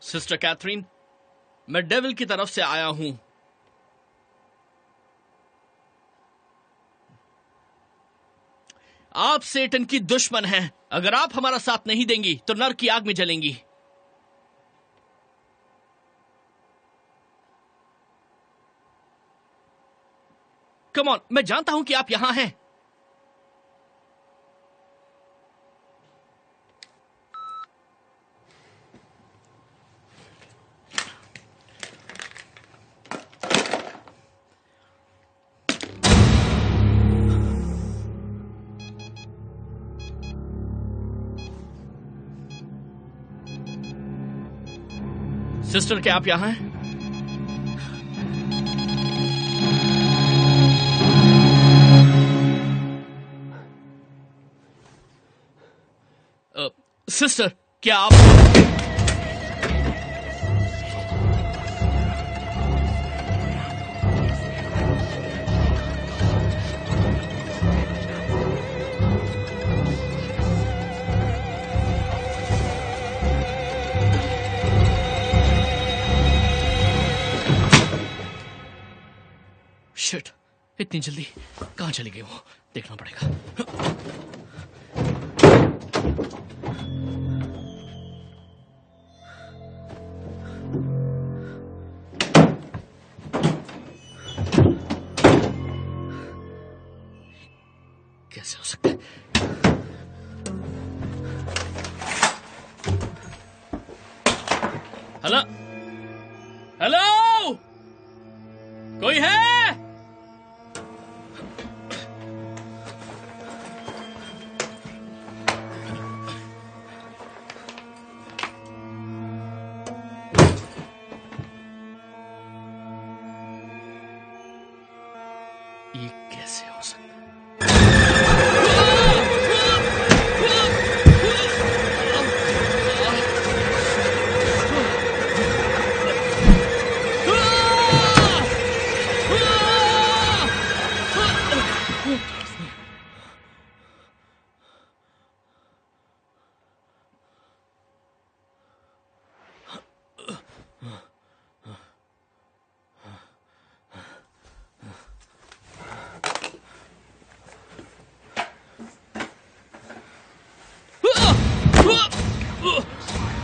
Sister Catherine, मैं devil की तरफ से आया हूं। आप सेटन की दुश्मन हैं। अगर आप हमारा साथ नहीं देंगी तो नरक की आग में जलेंगी। कम ऑन, मैं जानता हूं कि आप यहां हैं। सिस्टर, क्या आप यहां हैं? सिस्टर, क्या आप... शिट, इतनी जल्दी कहां चली गई वो? देखना पड़ेगा। कैसे हो सकता है? हेलो, हेलो, कोई है? ये कैसे हो सकता है?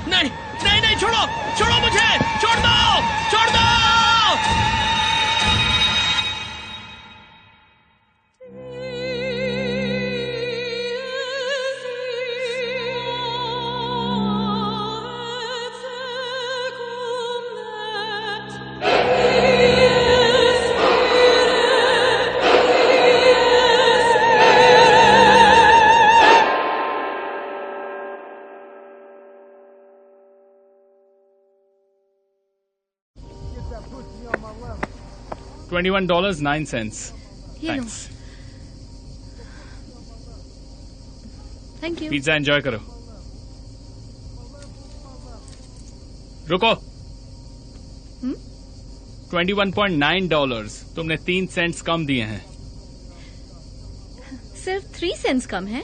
नहीं नहीं नहीं, छोड़ो छोड़ो मुझे, छोड़ दो, छोड़ दो। $21.09. Thanks. Thank you. Pizza enjoy करो। रुको। $21.9। तुमने 3 सेंट्स कम दिए हैं। सिर्फ 3 सेंट्स कम है?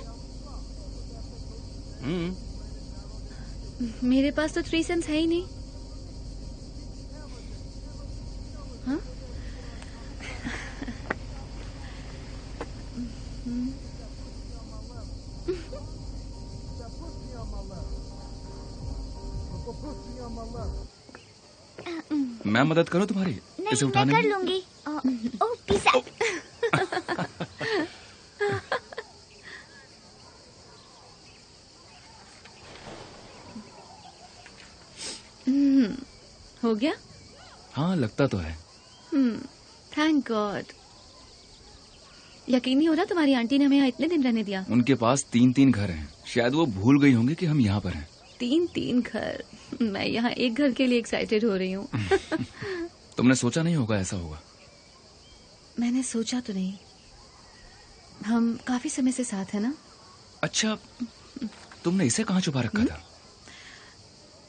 मेरे पास तो 3 सेंट्स है ही नहीं। हाँ? मैं मदद करूं तुम्हारी इसे उठाने में? मैं कर लूंगी। ओह पिज़्ज़ा। हो गया? हाँ, लगता तो है। Thank God. यकीन नहीं हो रहा तुम्हारी आंटी ने हमें यहाँ इतने दिन रहने दिया। उनके पास 3-3 घर हैं। शायद वो भूल गई होंगी कि हम यहाँ पर हैं। 3-3 घर। मैं यहाँ एक घर के लिए एक्साइटेड हो रही हूँ। तुमने सोचा नहीं होगा ऐसा होगा। मैंने सोचा तो नहीं। हम काफी समय से साथ हैं ना। अच्छा, तुमने इसे कहाँ छुपा रखा था?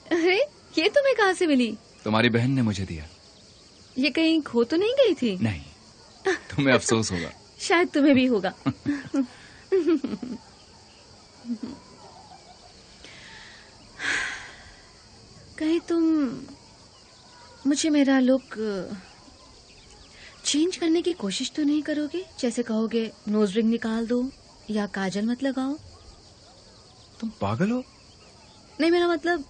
अरे, ये तुम्हें कहाँ से मिली? तुम्हारी बहन ने मुझे दिया। ये कहीं खो तो नहीं गई थी? नहीं, तुम्हें अफसोस होगा। शायद तुम्हें भी होगा। कहीं तुम मुझे मेरा लुक चेंज करने की कोशिश तो नहीं करोगे? जैसे कहोगे नोज रिंग निकाल दो या काजल मत लगाओ। तुम पागल हो? नहीं, मेरा मतलब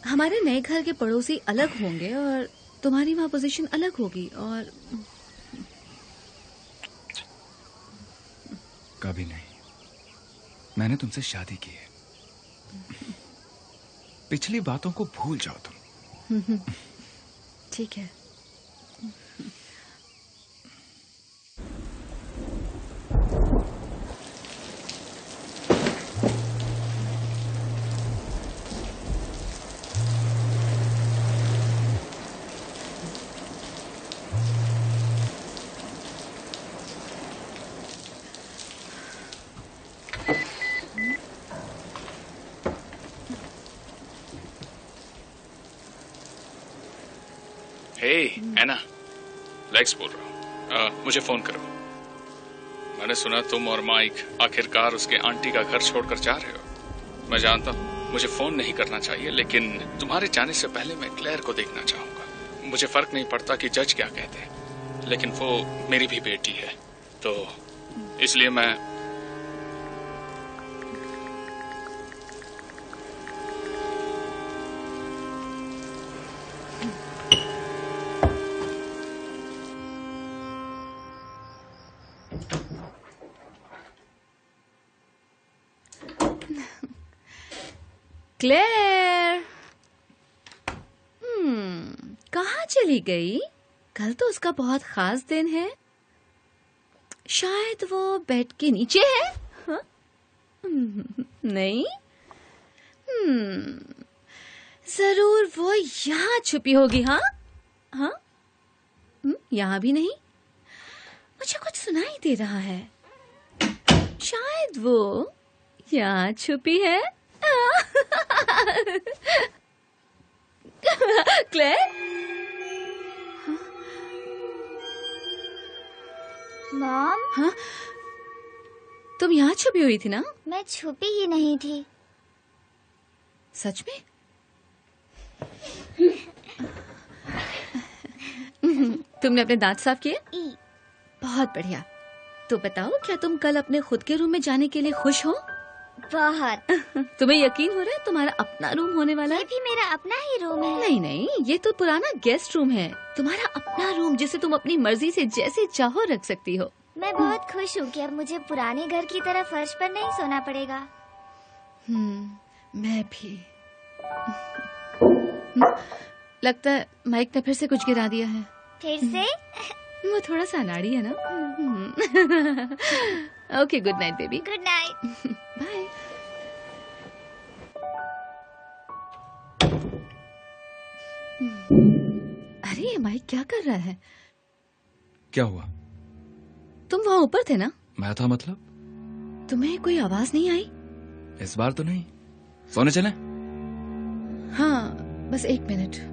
हमारे नए घर के पड़ोसी अलग होंगे और तुम्हारी वहां पोजीशन अलग होगी। और कभी नहीं। मैंने तुमसे शादी की है। पिछली बातों को भूल जाओ तुम। ठीक है। हे एना, लेक्स बोल रहा हूँ। मुझे फोन करो। मैंने सुना तुम और माइक आखिरकार उसके आंटी का घर छोड़कर जा रहे हो। मैं जानता हूँ मुझे फोन नहीं करना चाहिए, लेकिन तुम्हारे जाने से पहले मैं क्लेयर को देखना चाहूंगा। मुझे फर्क नहीं पड़ता कि जज क्या कहते हैं, लेकिन वो मेरी भी बेटी है, तो इसलिए मैं क्लेयर, कहाँ चली गई? कल तो उसका बहुत खास दिन है। शायद वो बेड के नीचे है। हाँ? नहीं, जरूर वो यहाँ छुपी होगी। हाँ हाँ, यहाँ भी नहीं। मुझे कुछ सुनाई दे रहा है। शायद वो यहाँ छुपी है। क्लेयर, मॉम, हाँ? तुम यहाँ छुपी हुई थी ना? मैं छुपी ही नहीं थी। सच में? तुमने अपने दांत साफ किए? बहुत बढ़िया। तो बताओ, क्या तुम कल अपने खुद के रूम में जाने के लिए खुश हो? बहुत। तुम्हें यकीन हो रहा है तुम्हारा अपना रूम होने वाला है? ये भी मेरा अपना ही रूम है। नहीं नहीं, ये तो पुराना गेस्ट रूम है। तुम्हारा अपना रूम जिसे तुम अपनी मर्जी से जैसे चाहो रख सकती हो। मैं बहुत खुश हूँ कि अब मुझे पुराने घर की तरह फर्श पर नहीं सोना पड़ेगा। मैं भी। लगता है माइक ने फिर से कुछ गिरा दिया है। फिर से? वो थोड़ा सा अनाड़ी है ना। Okay, good night baby. Good night. Bye. अरे ये माइक क्या कर रहा है? क्या हुआ? तुम वहाँ ऊपर थे ना? मैं था मतलब? तुम्हें कोई आवाज नहीं आई? इस बार तो नहीं। सोने चले? हाँ, बस 1 मिनट।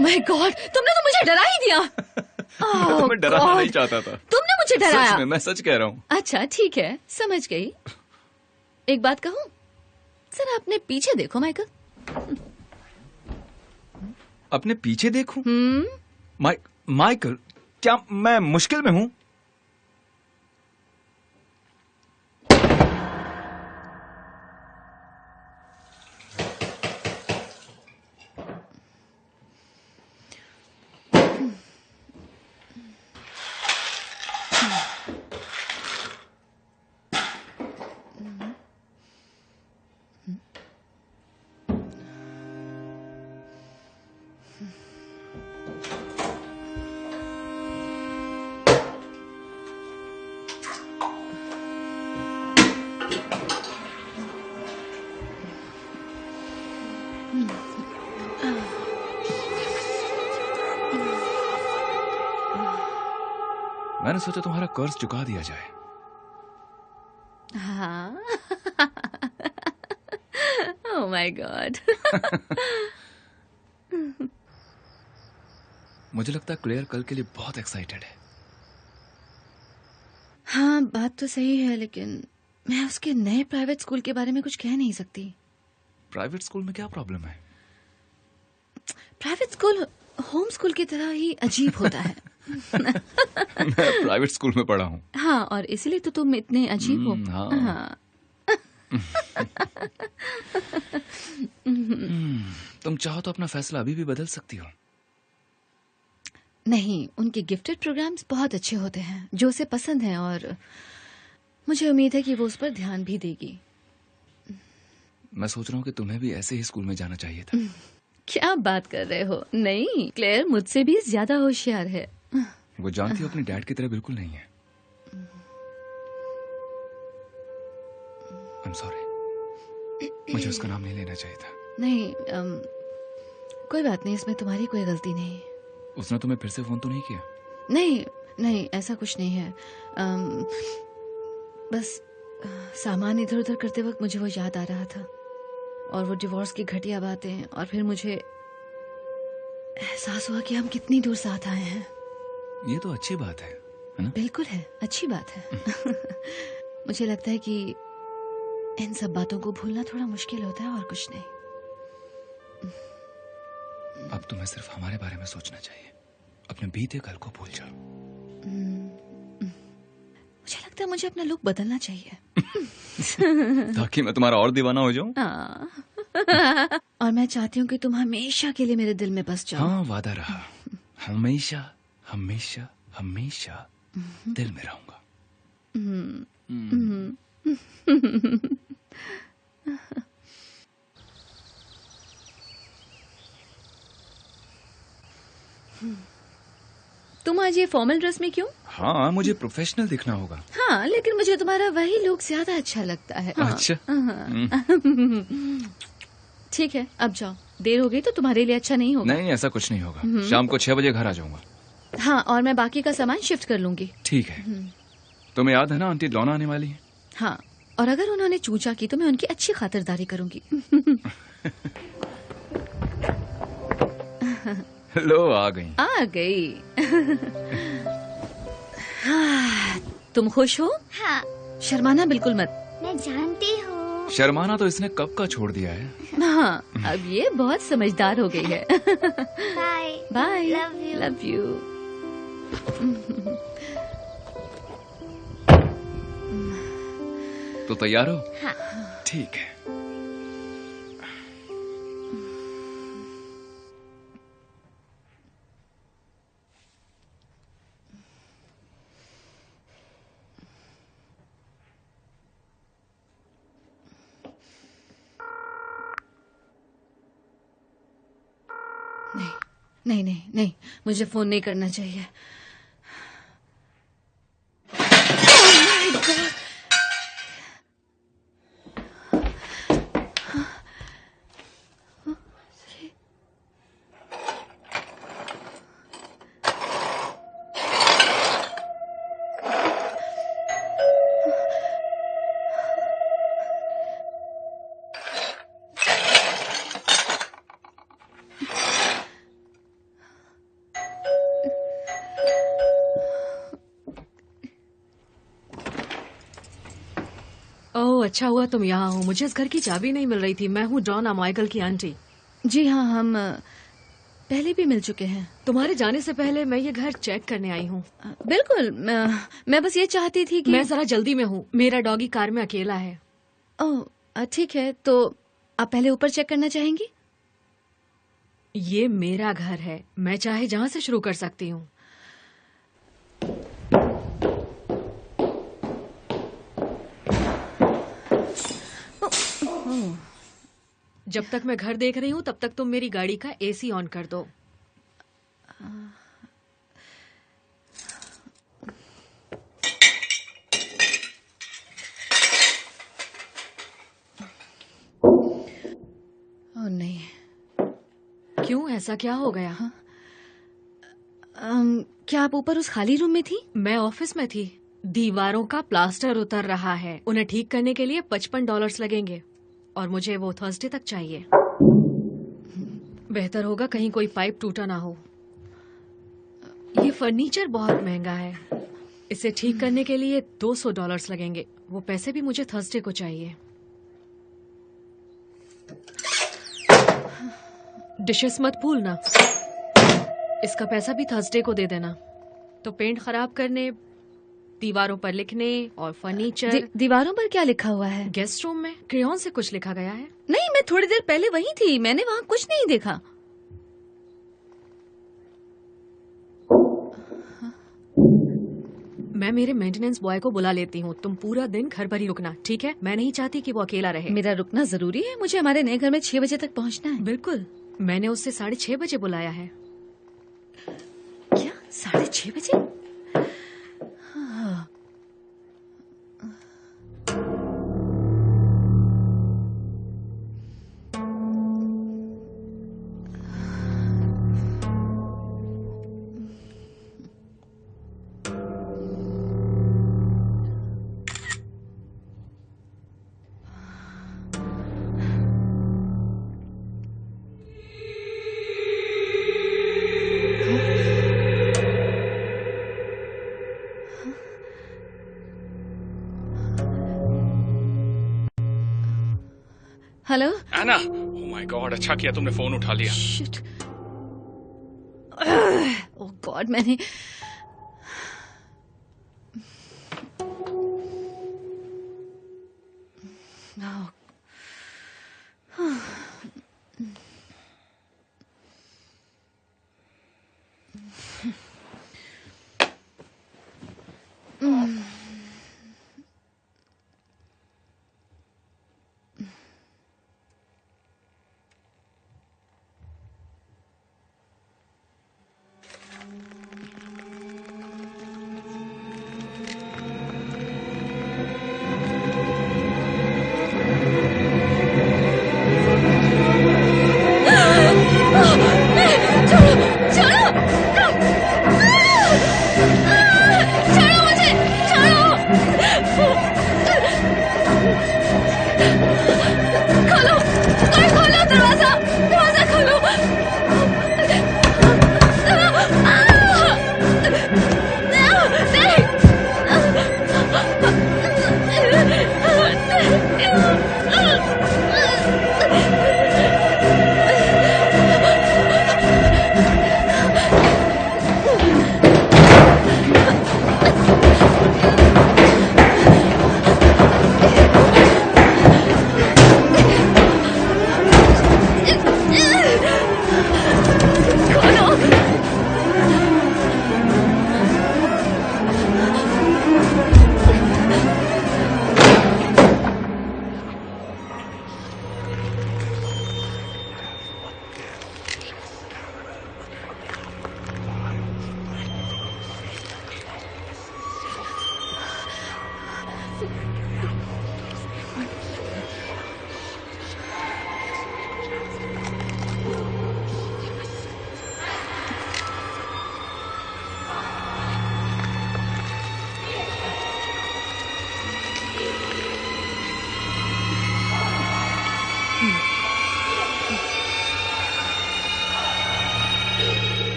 माय गॉड, तुमने तो मुझे डरा ही दिया। मैं डराना नहीं चाहता था। तुमने मुझे डराया। सच में, मैं सच कह रहा हूँ। अच्छा ठीक है, समझ गई। एक बात कहूँ, जरा अपने पीछे देखो माइकल। अपने पीछे देखूं? माइकल, क्या मैं मुश्किल में हूँ? मैंने सोचा तुम्हारा कर्ज चुका दिया जाए। हाँ। ओह माय गॉड। मुझे लगता है क्लेयर कल के लिए बहुत एक्साइटेड है। हाँ, बात तो सही है, लेकिन मैं उसके नए प्राइवेट स्कूल के बारे में कुछ कह नहीं सकती। प्राइवेट स्कूल में क्या प्रॉब्लम है? प्राइवेट स्कूल होम स्कूल की तरह ही अजीब होता है। मैं प्राइवेट स्कूल में पढ़ा हूँ। हाँ, और इसीलिए तो तुम इतने अजीब हो। हाँ। हाँ। तुम चाहो तो अपना फैसला अभी भी बदल सकती हो। नहीं, उनके गिफ्टेड प्रोग्राम्स बहुत अच्छे होते हैं जो उसे पसंद है, और मुझे उम्मीद है कि वो उस पर ध्यान भी देगी। मैं सोच रहा हूँ कि तुम्हें भी ऐसे ही स्कूल में जाना चाहिए था। क्या बात कर रहे हो? नहीं, क्लेयर मुझसे भी ज्यादा होशियार है। वो जानती हो अपने डैड की तरह बिल्कुल नहीं है। I'm sorry, मुझे उसका नाम नहीं लेना चाहिए था। नहीं, कोई बात नहीं, इसमें तुम्हारी कोई गलती नहीं। उसने तुम्हें फिर से फोन तो नहीं किया? नहीं नहीं, ऐसा कुछ नहीं है। बस सामान इधर उधर करते वक्त मुझे वो याद आ रहा था, और वो डिवोर्स की घटिया बातें, और फिर मुझे एहसास हुआ कि हम कितनी दूर साथ आए हैं। ये तो अच्छी बात है ना? बिल्कुल है, अच्छी बात है। मुझे लगता है कि इन सब बातों को भूलना थोड़ा मुश्किल होता है, और कुछ नहीं। अब तुम्हें सिर्फ हमारे बारे में सोचना चाहिए। अपने बीते कल को भूल जाओ। मुझे लगता है मुझे अपना लुक बदलना चाहिए। ताकि मैं तुम्हारा और दीवाना हो जाऊं। और मैं चाहती हूँ कि तुम हमेशा के लिए मेरे दिल में बस जाओ। हाँ, वादा रहा। हमेशा हमेशा हमेशा दिल में रहूंगा। तुम आज ये फॉर्मल ड्रेस में क्यों? हाँ, मुझे प्रोफेशनल दिखना होगा। हाँ, लेकिन मुझे तुम्हारा वही लुक ज्यादा अच्छा लगता है। हाँ। अच्छा। ठीक है, अब जाओ, देर हो गई तो तुम्हारे लिए अच्छा नहीं होगा। नहीं, ऐसा कुछ नहीं होगा। शाम को 6 बजे घर आ जाऊंगा। हाँ, और मैं बाकी का सामान शिफ्ट कर लूंगी। ठीक है। तुम्हें याद है ना, आंटी लौना आने वाली है? हाँ, और अगर उन्होंने चूचा की तो मैं उनकी अच्छी खातिरदारी करूंगी। लो, आ गई। आ गई। हाँ, तुम खुश हो? हाँ, शर्माना बिल्कुल मत। मैं जानती हूँ। शर्माना तो इसने कब का छोड़ दिया है। हाँ, अब ये बहुत समझदार हो गई है। Bye bye. Love you. Love you. तो तैयार हो? हाँ। ठीक है। नहीं नहीं नहीं, मुझे फोन नहीं करना चाहिए। ओह, अच्छा हुआ तुम यहाँ हो। मुझे इस घर की चाबी नहीं मिल रही थी। मैं हूँ डॉना, माइकल की आंटी। जी हाँ, हम पहले भी मिल चुके हैं। तुम्हारे जाने से पहले मैं ये घर चेक करने आई हूँ। बिल्कुल, मैं बस ये चाहती थी कि मैं जरा जल्दी में हूँ। मेरा डॉगी कार में अकेला है। ओह, ठीक है, तो आप पहले ऊपर चेक करना चाहेंगी? ये मेरा घर है, मैं चाहे जहाँ से शुरू कर सकती हूँ। जब तक मैं घर देख रही हूँ तब तक तुम मेरी गाड़ी का एसी ऑन कर दो। ओह नहीं। क्यों, ऐसा क्या हो गया? क्या आप ऊपर उस खाली रूम में थी? मैं ऑफिस में थी। दीवारों का प्लास्टर उतर रहा है, उन्हें ठीक करने के लिए $55 लगेंगे और मुझे वो थर्सडे तक चाहिए। बेहतर होगा कहीं कोई पाइप टूटा ना हो। ये फर्नीचर बहुत महंगा है, इसे ठीक करने के लिए $200 लगेंगे। वो पैसे भी मुझे थर्सडे को चाहिए। डिशेस मत भूलना, इसका पैसा भी थर्सडे को दे देना। तो पेंट खराब करने, दीवारों पर लिखने और फर्नीचर। दीवारों पर क्या लिखा हुआ है? गेस्ट रूम में क्रेयॉन से कुछ लिखा गया है। नहीं, मैं थोड़ी देर पहले वहीं थी, मैंने वहाँ कुछ नहीं देखा। मैं मेरे मेंटेनेंस बॉय को बुला लेती हूँ, तुम पूरा दिन घर पर ही रुकना, ठीक है? मैं नहीं चाहती कि वो अकेला रहे। मेरा रुकना जरूरी है, मुझे हमारे नए घर में 6 बजे तक पहुँचना है। बिल्कुल, मैंने उससे 6:30 बजे बुलाया है। क्या 6:30 बजे? Hello. Anna, oh my God, अच्छा किया तुमने फोन उठा लिया। शिट। ओह गॉड, मैंने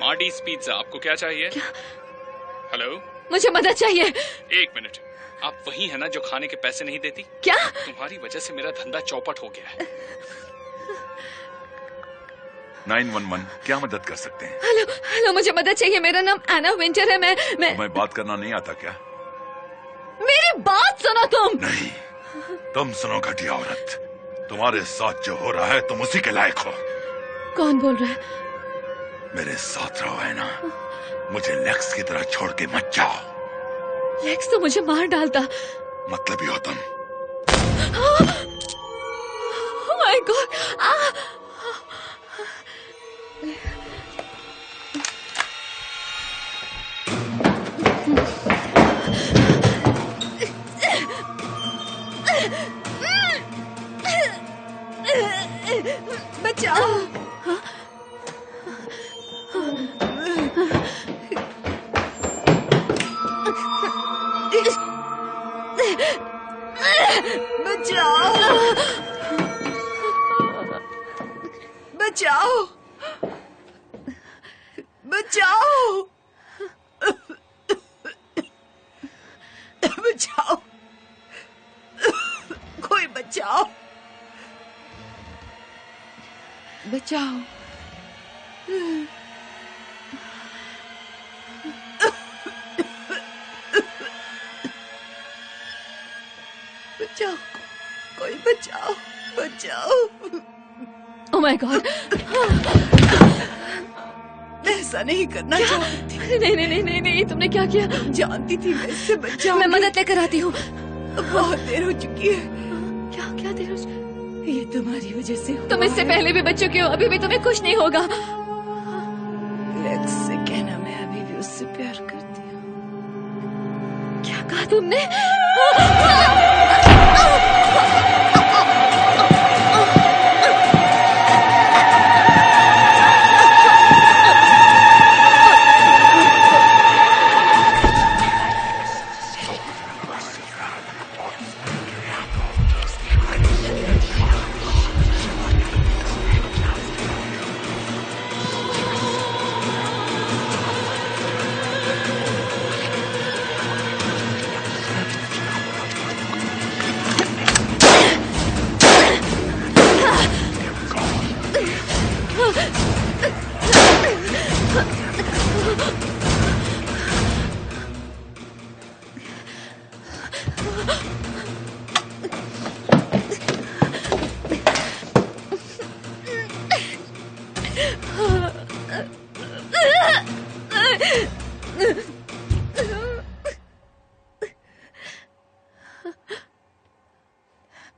मार्डीज पिज्जा, आपको क्या चाहिए? क्या? हेलो, मुझे मदद चाहिए। एक मिनट, आप वही है ना जो खाने के पैसे नहीं देती? क्या? तुम्हारी वजह से मेरा धंधा चौपट हो गया है। 911, क्या मदद कर सकते हैं? हेलो हेलो, मुझे मदद चाहिए। मेरा नाम एना विंटर है। मैं तुम्हें बात करना नहीं आता क्या? मेरी बात सुनो तुम। नहीं, तुम सुनो घटिया औरत। तुम्हारे साथ जो हो रहा है तुम उसी के लायक हो। कौन बोल रहा है? मेरे साथ रहो है ना, मुझे लेक्स की तरह छोड़ के मत जाओ। लेक्स तो मुझे मार डालता। मतलब ही हो तुम। Oh my God! बचाओ! बचाओ! बचाओ! बचाओ! कोई बचाओ! बचाओ! बचाओ! कोई बचाओ! बचाओ! Oh my God! मैं ऐसा नहीं करना चाहती थी। नहीं नहीं नहीं नहीं नहीं, तुमने क्या किया? जानती थी मैं इससे बच जाऊंगी। मैं मदद लेकर आती हूँ। बहुत देर हो चुकी है। क्या क्या देर हो चुकी? ये तुम्हारी वजह से हुआ। तुम इससे पहले भी बच चुके हो, अभी भी तुम्हें कुछ नहीं होगा। लेक्स से कहना मैं अभी भी उससे प्यार करती हूँ। क्या कहा तुमने?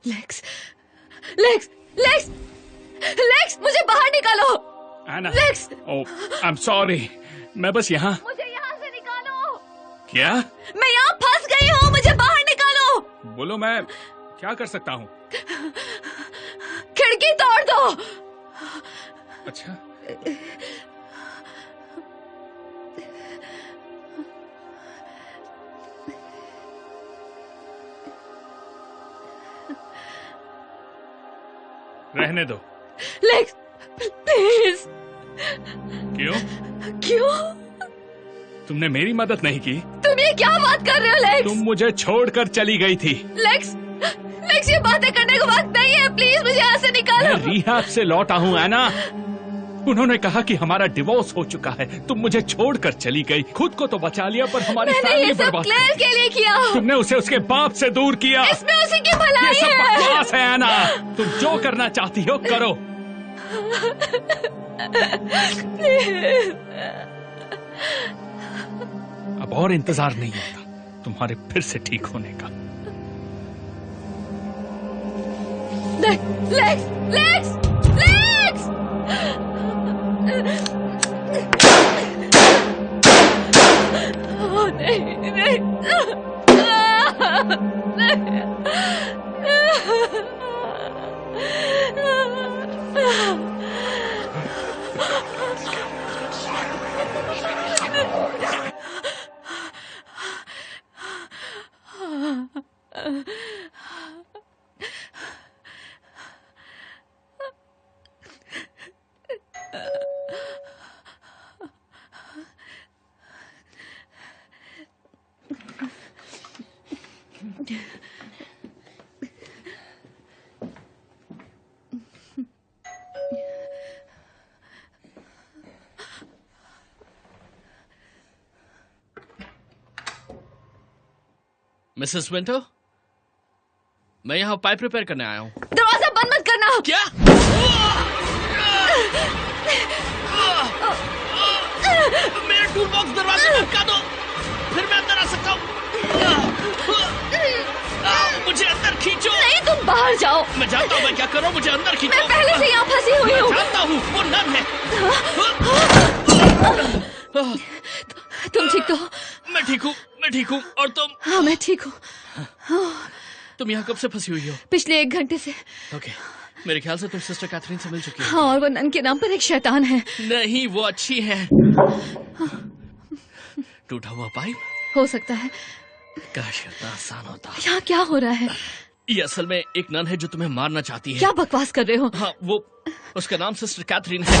लेक्स, लेक्स, लेक्स, लेक्स, मुझे बाहर निकालो। Anna, Lex, oh, I am sorry, मैं बस यहाँ। मुझे यहाँ से निकालो। क्या? मैं यहाँ फंस गई हूँ, मुझे बाहर निकालो। बोलो, मैं क्या कर सकता हूँ? खिड़की तोड़ दो। अच्छा, रहने दो। Lex, please. क्यों? क्यों? तुमने मेरी मदद नहीं की। तुम ये क्या बात कर रहे हो लेक्स? तुम मुझे छोड़कर चली गई थी। लेक्स, लेक्स, ये बातें करने को वक्त नहीं है। प्लीज मुझे यहाँ से निकालो। मैं रिहाब से लौटा हूँ एना। उन्होंने कहा कि हमारा डिवोर्स हो चुका है। तुम मुझे छोड़कर चली गई। खुद को तो बचा लिया पर हमारी मैंने फैमिली ये सब बर्बाद क्लेयर के लिए किया। तुमने उसे उसके बाप से दूर किया। इसमें उसी की ये भलाई सब है। बकवास है एना। तुम जो करना चाहती हो करो। अब और इंतजार नहीं होता तुम्हारे फिर से ठीक होने का। लेक्स, लेक्स, लेक्स, ओह नहीं, नहीं, मिसेस विंटर, मैं यहाँ पाइप रिपेयर करने आया हूँ। दरवाजा बंद मत करना। क्या? मेरे टूल बॉक्स दरवाजे में अटका दो, फिर मैं अंदर आ सकता हूँ। मुझे अंदर खींचो। नहीं, तुम बाहर जाओ। मैं जानता हूँ मैं क्या कर रहा हूँ, मुझे अंदर खींचो। मैं पहले से यहाँ फंसी हुई हूँ। मैं जानता हूँ, वो नन है। तुम ठीक तो? मैं ठीक हूँ, मैं ठीक हूँ। और तुम? हाँ, मैं ठीक हूँ। तुम यहाँ कब से फंसी हुई हो? पिछले 1 घंटे से। ओके, मेरे ख्याल से तुम सिस्टर कैथरीन से मिल चुकी हो। हाँ, और वो नन के नाम पर एक शैतान है। नहीं, वो अच्छी है। टूटा हुआ पाइप? हो सकता है। काश इतना आसान होता। यहाँ क्या हो रहा है? ये असल में एक नन है जो तुम्हें मारना चाहती है। क्या बकवास कर रहे हो? हाँ, वो उसका नाम सिस्टर कैथरीन है।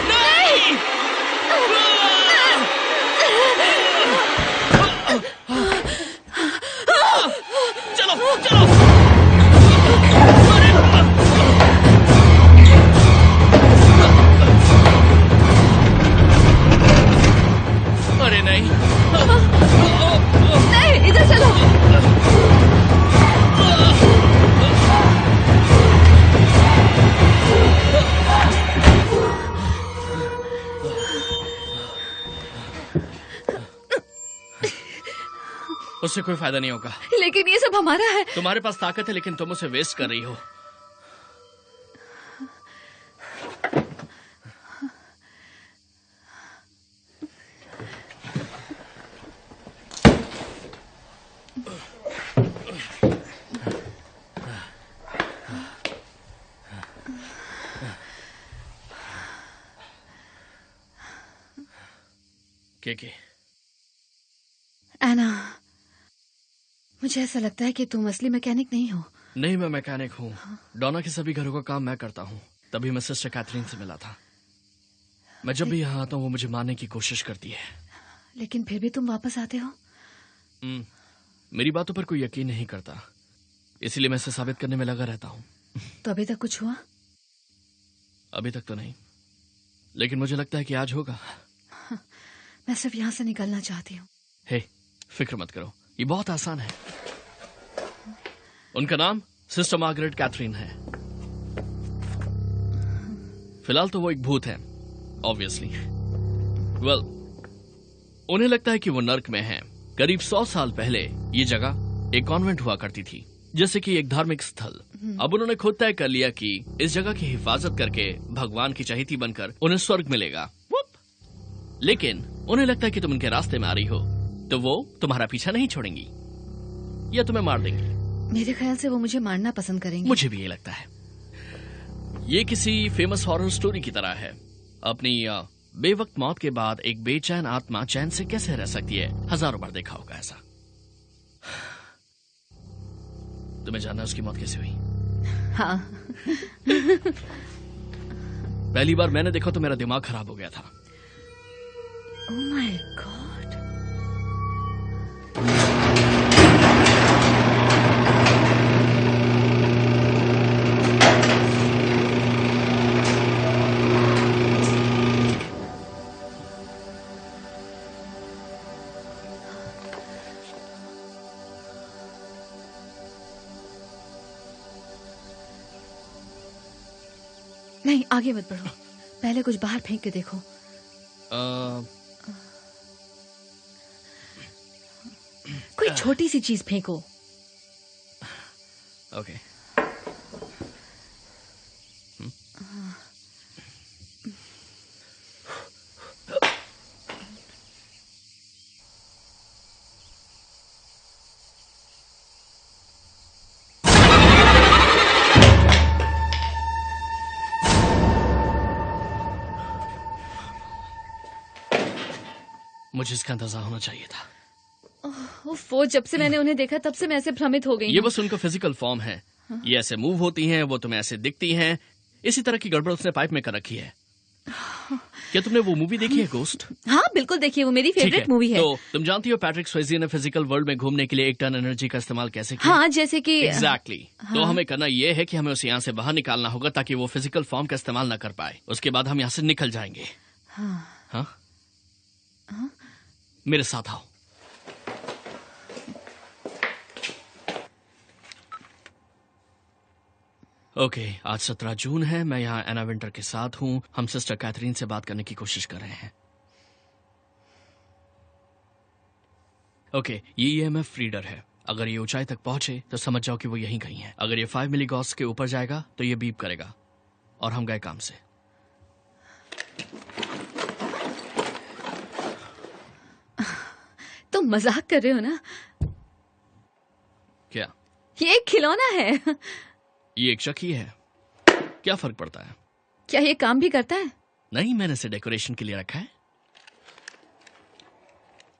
नहीं! चलो चलो। अरे नहीं, नहीं, इधर चलो। उससे कोई फायदा नहीं होगा। लेकिन ये सब हमारा है। तुम्हारे पास ताकत है, लेकिन तुम उसे वेस्ट कर रही हो। के एना, मुझे ऐसा लगता है कि तुम असली मैकेनिक नहीं हो। नहीं, मैं मैकेनिक हूँ। डोना के सभी घरों का काम मैं करता हूँ। तभी मैं सिस्टर कैथरीन से मिला था। मैं जब भी यहाँ आता हूँ वो मुझे मारने की कोशिश करती है। लेकिन फिर भी तुम वापस आते हो। मेरी बातों पर कोई यकीन नहीं करता, इसीलिए मैं इसे साबित करने में लगा रहता हूँ। तो अभी तक कुछ हुआ? अभी तक तो नहीं, लेकिन मुझे लगता है कि आज होगा। मैं सिर्फ यहाँ से निकलना चाहती हूँ। हे, फिक्र मत करो, ये बहुत आसान है। उनका नाम सिस्टर मार्गरेट कैथरीन है। फिलहाल तो वो एक भूत है, ऑब्वियसली। वेल, उन्हें लगता है कि वो नर्क में है। करीब 100 साल पहले ये जगह एक कॉन्वेंट हुआ करती थी, जैसे कि एक धार्मिक स्थल। अब उन्होंने खुद तय कर लिया कि इस जगह की हिफाजत करके भगवान की चहेती बनकर उन्हें स्वर्ग मिलेगा। लेकिन उन्हें लगता है कि तुम उनके रास्ते में आ रही हो, तो वो तुम्हारा पीछा नहीं छोड़ेंगी या तुम्हें मार देंगी। मेरे ख्याल से वो मुझे मारना पसंद करेंगे। मुझे भी ये लगता है। ये किसी फेमस हॉरर स्टोरी की तरह है। अपनी बेवक्त मौत के बाद एक बेचैन आत्मा चैन से कैसे रह सकती है? हजारों बार देखा होगा ऐसा। तुम्हें जानना उसकी मौत कैसे हुई? हाँ। पहली बार मैंने देखा तो मेरा दिमाग खराब हो गया था। Oh my God! नहीं, आगे मत बढ़ो। पहले कुछ बाहर फेंक के देखो। कोई छोटी सी चीज फेंको। ओके। मुझे इसका अंदाजा होना चाहिए था। वो जब से मैंने उन्हें देखा तब से मैं ऐसे भ्रमित हो गई ये हूँ। बस उनका फिजिकल फॉर्म है। ये ऐसे मूव होती हैं, वो तुम्हें ऐसे दिखती हैं। इसी तरह की गड़बड़ उसने पाइप में कर रखी है। क्या तुमने वो मूवी देखी है गोस्ट? हाँ बिल्कुल देखिए, वो मेरी फेवरेट मूवी है। तो तुम जानती हो पैट्रिक स्वेजी ने फिजिकल वर्ल्ड में घूमने के लिए 1 टन एनर्जी का इस्तेमाल कैसे किया? हाँ जैसे कि एग्जैक्टली। तो हमें करना ये है कि हमें उसे यहाँ से बाहर निकालना होगा ताकि वो फिजिकल फॉर्म का इस्तेमाल न कर पाए। उसके बाद हम यहाँ से निकल जाएंगे। हाँ? मेरे साथ आओ। ओके, आज 17 जून है। मैं यहाँ एना विंटर के साथ हूँ। हम सिस्टर कैथरीन से बात करने की कोशिश कर रहे हैं। ओके, ये EMF रीडर है। अगर ये ऊंचाई तक पहुंचे तो समझ जाओ कि वो यहीं कहीं है। अगर ये 5 मिलीगॉस के ऊपर जाएगा तो ये बीप करेगा और हम गए काम से। तुम मजाक कर रहे हो ना? क्या? ये एक खिलौना है। ये एक शक ही है, क्या फर्क पड़ता है? क्या ये काम भी करता है? नहीं, मैंने इसे डेकोरेशन के लिए रखा है।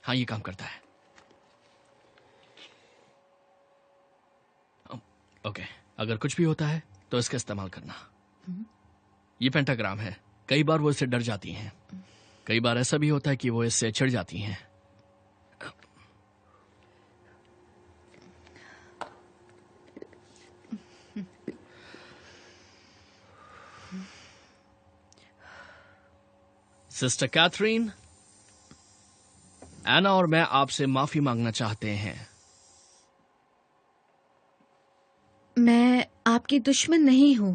हाँ, ये काम करता है। ओके, अगर कुछ भी होता है तो इसका इस्तेमाल करना। ये पेंटाग्राम है। कई बार वो इससे डर जाती हैं। कई बार ऐसा भी होता है कि वो इससे चिढ़ जाती हैं। सिस्टर कैथरीन, एना और मैं आपसे माफी मांगना चाहते हैं। मैं आपकी दुश्मन नहीं हूँ।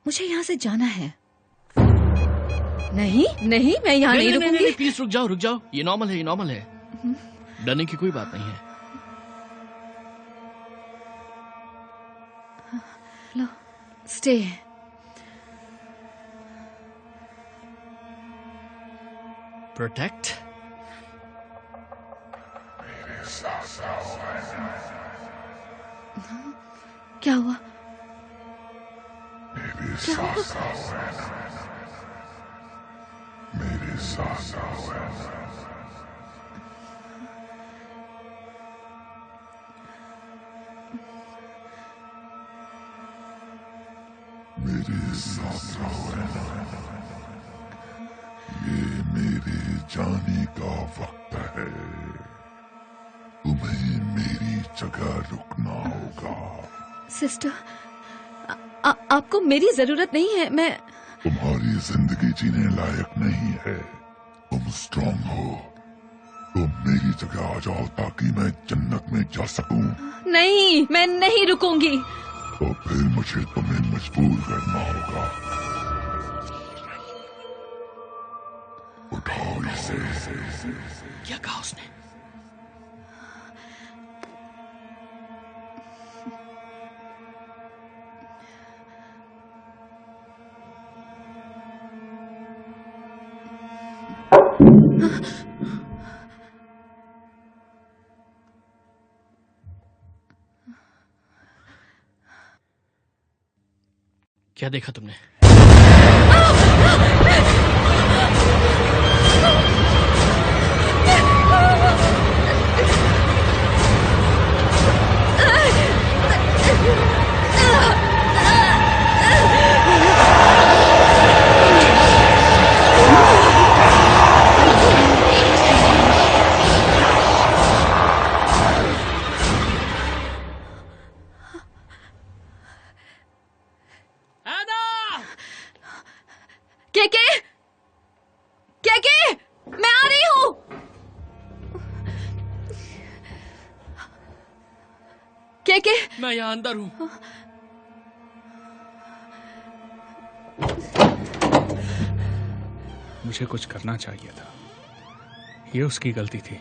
मुझे यहाँ से जाना है। नहीं नहीं, मैं यहाँ नहीं रुकूंगी। प्लीज रुक जाओ, रुक जाओ। ये नॉर्मल है, ये नॉर्मल है। डरने की कोई बात नहीं है। लो, स्टे। प्रोटेक्ट। क्या हुआ? क्या हुआ? मेरे साथ मेरे साथ ये मेरे जाने का वक्त है। तुम्हें मेरी जगह रुकना होगा। सिस्टर, आपको मेरी जरूरत नहीं है। मैं तुम्हारी जिंदगी जीने लायक नहीं है। तुम स्ट्रांग हो। तुम मेरी जगह आ जाओ ताकि मैं जन्नत में जा सकूं। नहीं, मैं नहीं रुकूंगी। तो फिर मुझे तुम्हें मजबूर करना होगा। उठाओ इसे। क्या कहा उसने? क्या देखा तुमने? के मैं आ रही हूँ। के मैं यहाँ अंदर हूँ। मुझे कुछ करना चाहिए था। ये उसकी गलती थी।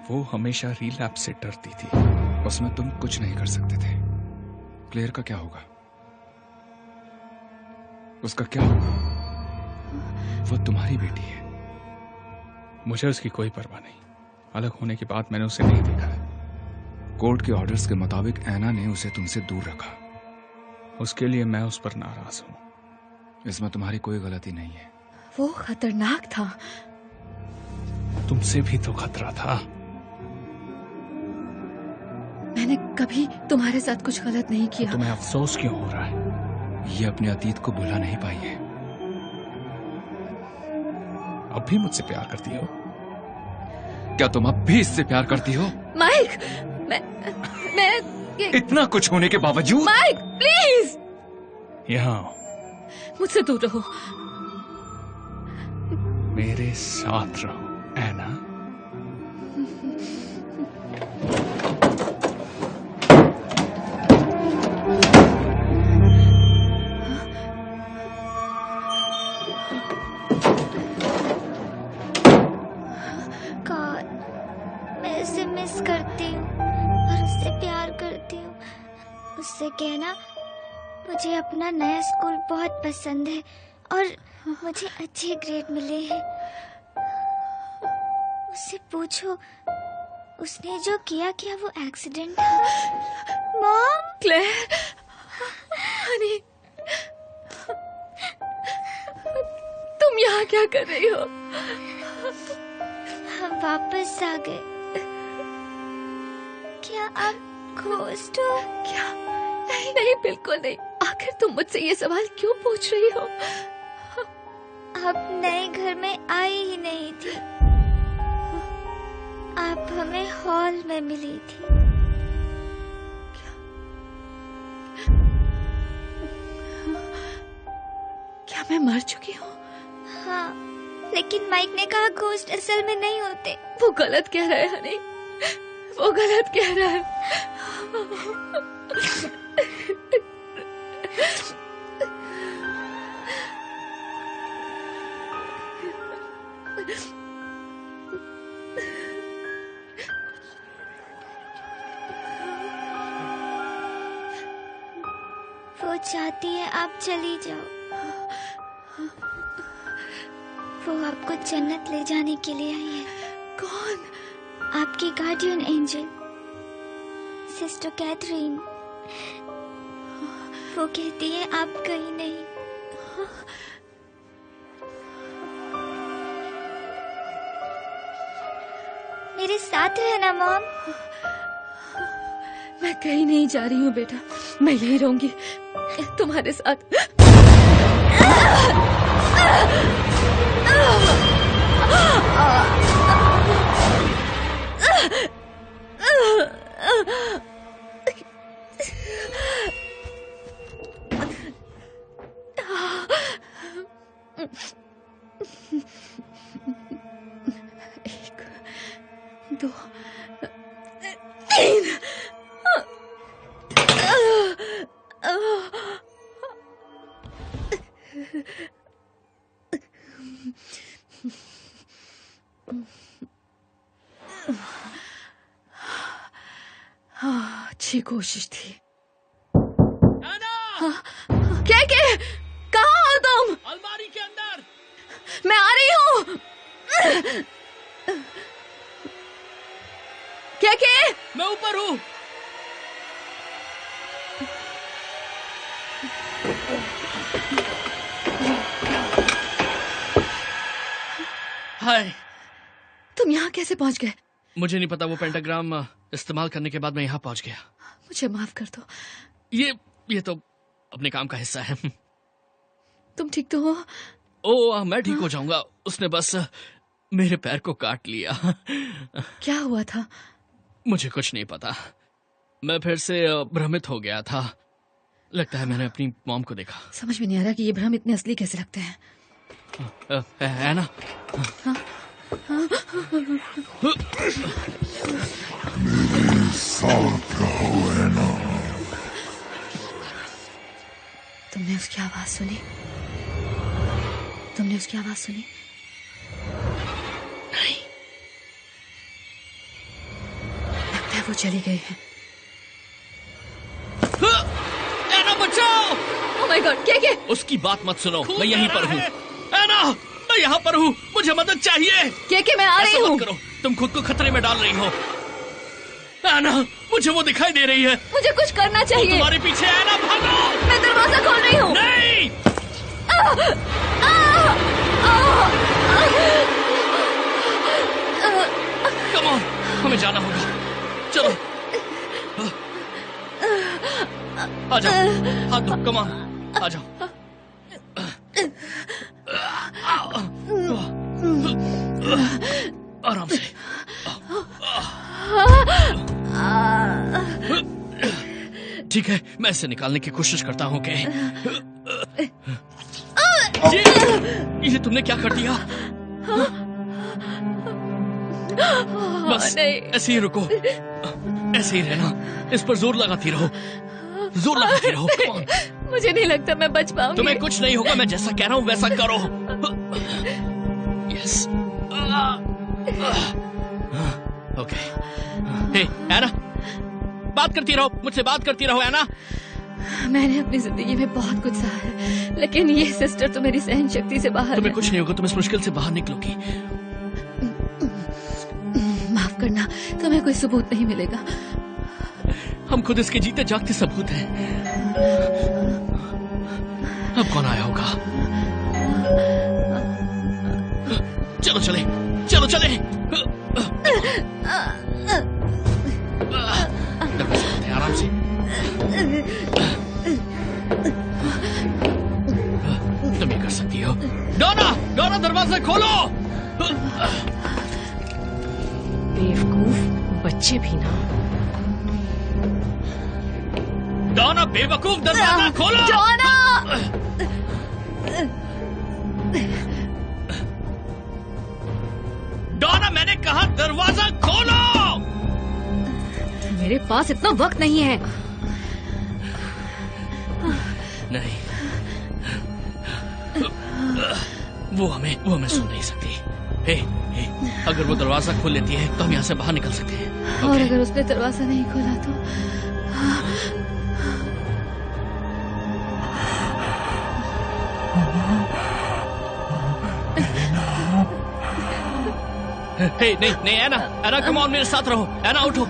वो हमेशा रिलैप्स से डरती थी। उसमें तुम कुछ नहीं कर सकते थे। क्लेयर का क्या होगा? उसका क्या होगा? वो तुम्हारी बेटी है। मुझे उसकी कोई परवाह नहीं। अलग होने के बाद मैंने उसे नहीं देखा है। कोर्ट के ऑर्डर्स के मुताबिक ऐना ने उसे तुमसे दूर रखा। उसके लिए मैं उस पर नाराज हूं। इसमें तुम्हारी कोई गलती नहीं है। वो खतरनाक था। तुमसे भी तो खतरा था। मैंने कभी तुम्हारे साथ कुछ गलत नहीं किया। तुम्हें अफसोस क्यों हो रहा है? ये अपने अतीत को भुला नहीं पाई है। अब भी मुझसे प्यार करती हो? क्या तुम अब भी इससे प्यार करती हो? माइक, मैं इतना कुछ होने के बावजूद? माइक प्लीज, यहाँ मुझसे दूर रहो। मेरे साथ रहो एना। गॉड, मैं उसे मिस करती हूँ और उससे प्यार करती हूँ। उससे कहना मुझे अपना नया स्कूल बहुत पसंद है और मुझे अच्छे ग्रेड मिले हैं। उससे पूछो उसने जो किया क्या वो एक्सीडेंट था। मॉम, क्लेयर, हनी, तुम यहाँ क्या कर रही हो? हम वापस आ गए। क्या आप घोस्ट हो? क्या? नहीं नहीं, बिल्कुल नहीं। आखिर तुम मुझसे ये सवाल क्यों पूछ रही हो? आप नए घर में आई ही नहीं थी। आप हमें हॉल में मिली थी। क्या मैं मर चुकी हूँ? हाँ, लेकिन माइक ने कहा घोस्ट असल में नहीं होते। वो गलत कह रहा है हनी, वो गलत कह रहा है। वो चाहती है आप चली जाओ। वो आपको जन्नत ले जाने के लिए आई है। कौन? आपकी गार्डियन एंजल, सिस्टर कैथरीन। वो कहती है आप कहीं नहीं। मेरे साथ रहना मॉम। मैं कहीं नहीं जा रही हूँ बेटा, मैं यहीं रहूंगी तुम्हारे साथ। एक, दो, तीन। अच्छी कोशिश थी। क्या कहाँ हो तुम? अलमारी के अंदर। मैं आ रही हूँ। क्या मैं ऊपर हूँ। हाय, तुम यहाँ कैसे पहुँच गए? मुझे नहीं पता, वो पेंटाग्राम इस्तेमाल करने के बाद मैं यहाँ पहुँच गया। मुझे माफ कर दो। ये तो अपने काम का हिस्सा है। तुम ठीक तो हो? मैं ठीक हो जाऊंगा। उसने बस मेरे पैर को काट लिया। क्या हुआ था? मुझे कुछ नहीं पता, मैं फिर से भ्रमित हो गया था। लगता है मैंने अपनी मॉम को देखा। समझ में नहीं आ रहा कि ये भ्रम इतने असली कैसे लगते हैं। है ना? मेरे साथ रहो एना। तुमने उसकी आवाज सुनी? तुमने उसकी आवाज सुनी? नहीं। लगता है वो चली गई है। एना बचाओ! ओह माय गॉड, क्या? उसकी बात मत सुनो, मैं यहीं पर हूँ। एना, मैं यहाँ पर हूँ, मुझे मदद चाहिए। क्या मैं आ रही ऐसा हूँ। मत करो, तुम खुद को खतरे में डाल रही हो। एना, मुझे वो दिखाई दे रही है। मुझे कुछ करना चाहिए। तुम्हारे पीछे है ना, भागो! मैं दरवाजा खोल रही हूँ। नहीं! कम ऑन, हमें जाना होगा। चलो, आ जाओ, हाथ दो, कम ऑन, आ जाओ। आराम से। ठीक है, मैं इसे निकालने की कोशिश करता हूँ। कि ये तुमने क्या कर दिया? बस ऐसे ही रुको, ऐसे ही रहना, इस पर जोर लगाती रहो, जोर लगाती रहो। Come on. मुझे नहीं लगता मैं बच पाऊंगी। तुम्हें कुछ नहीं होगा, मैं जैसा कह रहा हूँ वैसा करो। यस। ओके। हे एना, बात करती रहो, मुझसे बात करती रहो एना। मैंने अपनी जिंदगी में बहुत कुछ सहा है, लेकिन ये सिस्टर तो मेरी सहन शक्ति से बाहर तुम्हें है। कुछ नहीं होगा, तुम इस मुश्किल से बाहर निकलोगी। माफ करना, तुम्हें कोई सबूत नहीं मिलेगा। हम खुद इसके जीते जागते सबूत हैं। अब कौन आया होगा? चलो चले, चलो चले। आराम से। तुम ये कर सकती हो। डोना, डोना दरवाजा खोलो। बेवकूफ बच्चे भी ना। डोना बेवकूफ, दरवाजा खोलो। डोना! डोना, मैंने कहा दरवाजा खोलो। मेरे पास इतना वक्त नहीं है। नहीं, वो हमें सुन नहीं सकती। हे, अगर वो दरवाजा खोल लेती है तो हम यहाँ से बाहर निकल सकते हैं। और अगर उसने दरवाजा नहीं खोला तो? हे, नहीं एना, एना कम ऑन, मेरे साथ रहो। एना उठो।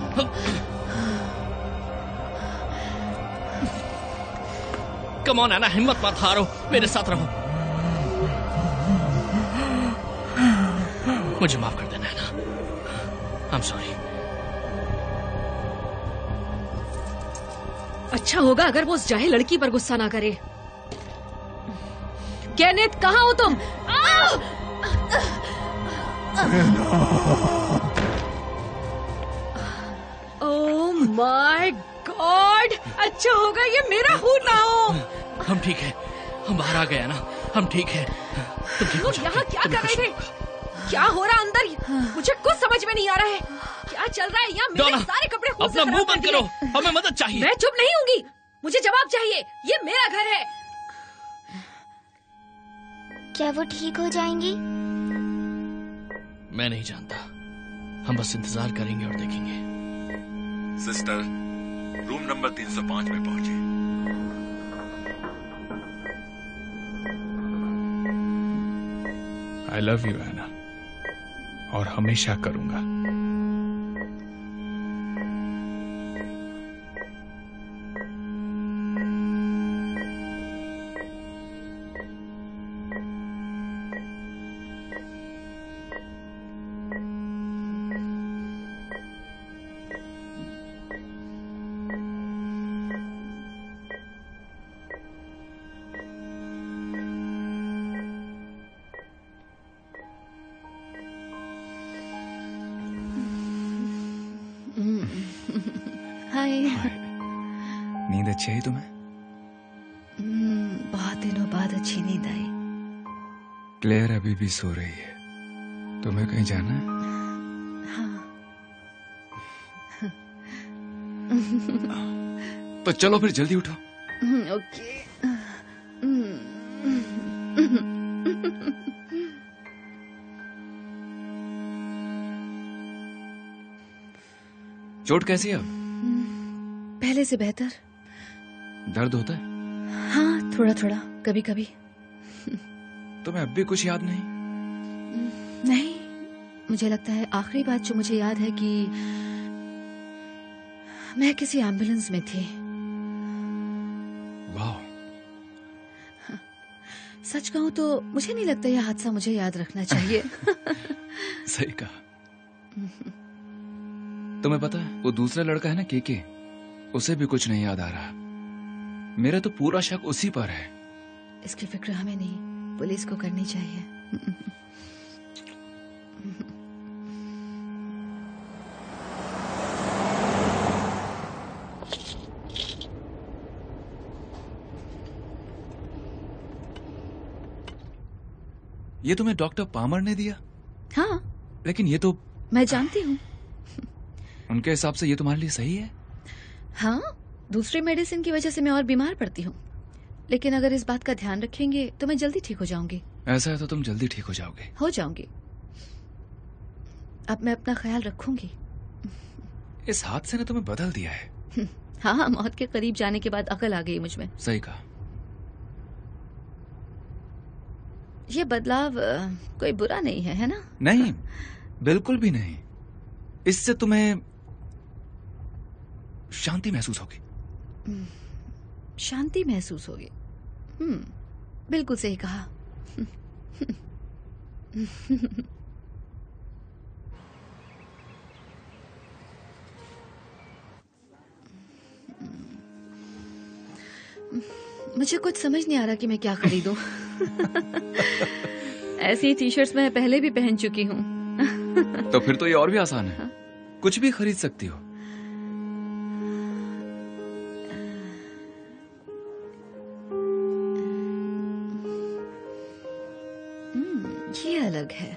कम ऑन एना, हिम्मत मत हारो, मेरे साथ रहो। मुझे माफ कर देना एना, आई एम सॉरी। अच्छा होगा अगर वो उस जाहिल लड़की पर गुस्सा ना करे। केनेथ, कहाँ हो तुम? ओह माय गॉड, अच्छा होगा ये मेरा खून ना हो। हम ठीक है, हम बाहर आ गए ना, हम ठीक है। तुम ठीक हो लोग जाओगे, यहाँ क्या तुम्हें कर कुछ रहे थे? क्या हो रहा अंदर? मुझे कुछ समझ में नहीं आ रहा है। क्या चल रहा है यहाँ? मेरे डोना, सारे कपड़े खून से अपना मुंह खराब बंद कर करो, दिए। हमें मदद चाहिए। मैं चुप नहीं होंगी, मुझे जवाब चाहिए। ये मेरा घर है। क्या वो ठीक हो जाएंगी? मैं नहीं जानता, हम बस इंतजार करेंगे और देखेंगे। सिस्टर, रूम नंबर 305 में पहुंचे। आई लव यू एना, और हमेशा करूंगा। हाय। नींद अच्छी आई तुम्हें? बहुत दिनों बाद अच्छी नींद आई। क्लेयर अभी भी सो रही है, तुम्हें कहीं जाना है? तो चलो फिर जल्दी उठो। ओके। चोट कैसी है अब? पहले से बेहतर। दर्द होता है? हाँ, थोड़ा थोड़ा, कभी कभी। तुम्हें अब भी कुछ याद नहीं? नहीं, मुझे लगता है आखिरी बात जो मुझे याद है कि मैं किसी एम्बुलेंस में थी। वाह। सच कहूं तो मुझे नहीं लगता यह हादसा मुझे याद रखना चाहिए। सही कहा। तुम्हें पता है वो दूसरा लड़का है ना, केके, उसे भी कुछ नहीं याद आ रहा। मेरा तो पूरा शक उसी पर है। इसकी फिक्र हमें नहीं, पुलिस को करनी चाहिए। ये तुम्हें डॉक्टर पामर ने दिया? हाँ, लेकिन ये तो मैं जानती हूँ। उनके हिसाब से ये तुम्हारे लिए सही है? हाँ, दूसरी मेडिसिन की वजह से मैं और बीमार पड़ती हूँ, लेकिन अगर इस बात का ध्यान रखेंगे तो मैं जल्दी ठीक हो जाऊंगी। ऐसा है तो तुम जल्दी ठीक हो जाओगे। हो जाऊंगी। अब मैं अपना ख्याल रखूंगी। इस हादसे ने तुम्हें बदल दिया है। हाँ, मौत के करीब जाने के बाद अकल आ गई मुझ में। सही कहा। ये बदलाव कोई बुरा नहीं है ना? नहीं, बिल्कुल भी नहीं। इससे तुम्हें शांति महसूस होगी। शांति महसूस होगी। बिल्कुल सही कहा। मुझे कुछ समझ नहीं आ रहा कि मैं क्या खरीदूं। ऐसी टी शर्ट्स मैं पहले भी पहन चुकी हूँ। तो फिर तो ये और भी आसान है। कुछ भी खरीद सकती हो। ये अलग है।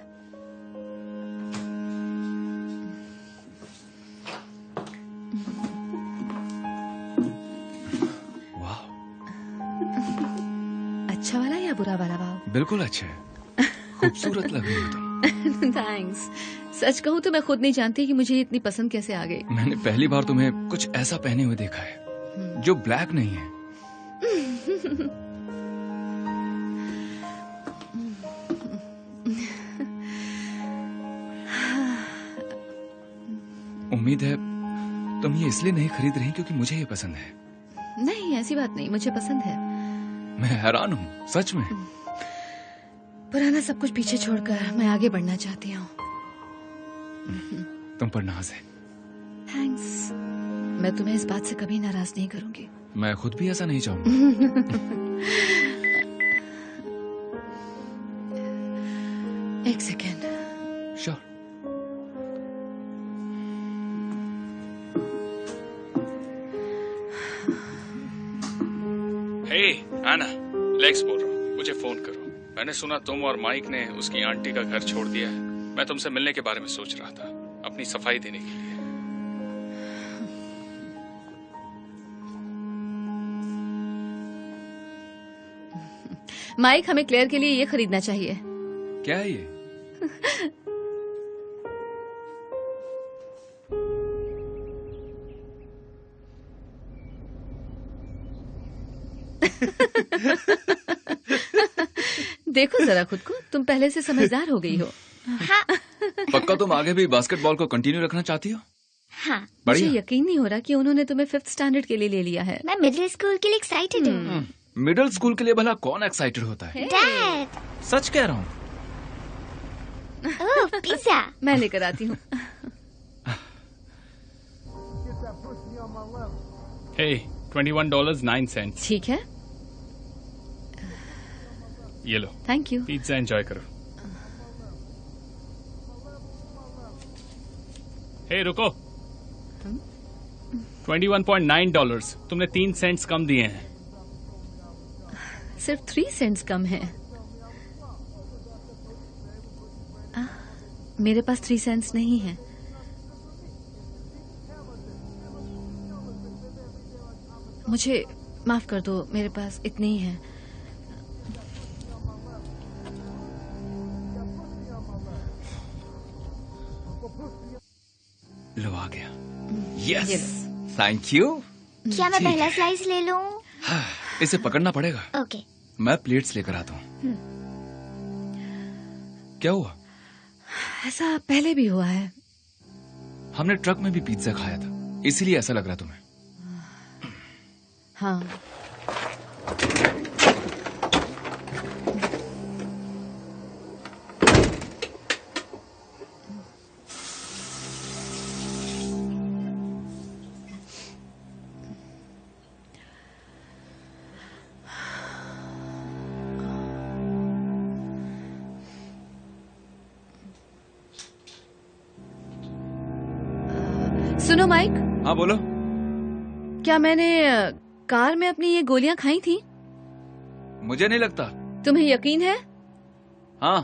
वाह, अच्छा वाला या बुरा वाला भाव? बिल्कुल अच्छा है। खूबसूरत लग रही हो तुम। थैंक्स। सच कहूँ तो मैं खुद नहीं जानती कि मुझे ये इतनी पसंद कैसे आ गई। मैंने पहली बार तुम्हें कुछ ऐसा पहने हुए देखा है जो ब्लैक नहीं है। उम्मीद है तुम ये इसलिए नहीं खरीद रही क्योंकि मुझे ये पसंद है। नहीं, ऐसी बात नहीं, मुझे पसंद है। मैं हैरान हूँ, सच में। पुराना सब कुछ पीछे छोड़कर मैं आगे बढ़ना चाहती हूँ। तुम पर नाज है। थैंक्स। मैं तुम्हें इस बात से कभी नाराज नहीं करूंगी। मैं खुद भी ऐसा नहीं चाहूंगा। एक सेकेंड। श्योर। हे आना, लेक्स बोल रहा हूँ, मुझे फोन करो। मैंने सुना तुम और माइक ने उसकी आंटी का घर छोड़ दिया है। मैं तुमसे मिलने के बारे में सोच रहा था, अपनी सफाई देने के लिए। माइक, हमें क्लेयर के लिए ये खरीदना चाहिए। क्या है ये? देखो जरा खुद को, तुम पहले से समझदार हो गई हो। हाँ पक्का तुम आगे भी बास्केटबॉल को कंटिन्यू रखना चाहती हो? हाँ। मुझे बढ़िया। यकीन नहीं हो रहा कि उन्होंने तुम्हें 5th स्टैंडर्ड के लिए ले लिया है। मैं मिडिल स्कूल के लिए एक्साइटेड हूँ। मिडिल स्कूल के लिए भला कौन एक्साइटेड होता है? डैड, सच कह रहा हूँ। ओह पिज्जा। मैं लेकर आती हूँ। हे, $21.09। ठीक है, ये लो, थैंक यू। पिज्जा एंजॉय करो। हे रुको, $21.9। तुमने 3 सेंट्स कम दिए हैं। सिर्फ 3 सेंट्स कम है। मेरे पास 3 सेंट्स नहीं है। मुझे माफ कर दो, मेरे पास इतने ही हैं। लो आ गया। यस, ये थैंक यू। क्या मैं पहला स्लाइस ले लूं? इसे पकड़ना पड़ेगा। ओके। मैं प्लेट्स लेकर आता हूँ। क्या हुआ? ऐसा पहले भी हुआ है। हमने ट्रक में भी पिज्जा खाया था, इसीलिए ऐसा लग रहा तुम्हें। हाँ, सुनो माइक, हाँ बोलो। क्या मैंने कार में अपनी ये गोलियां खाई थी? मुझे नहीं लगता। तुम्हें यकीन है? हाँ,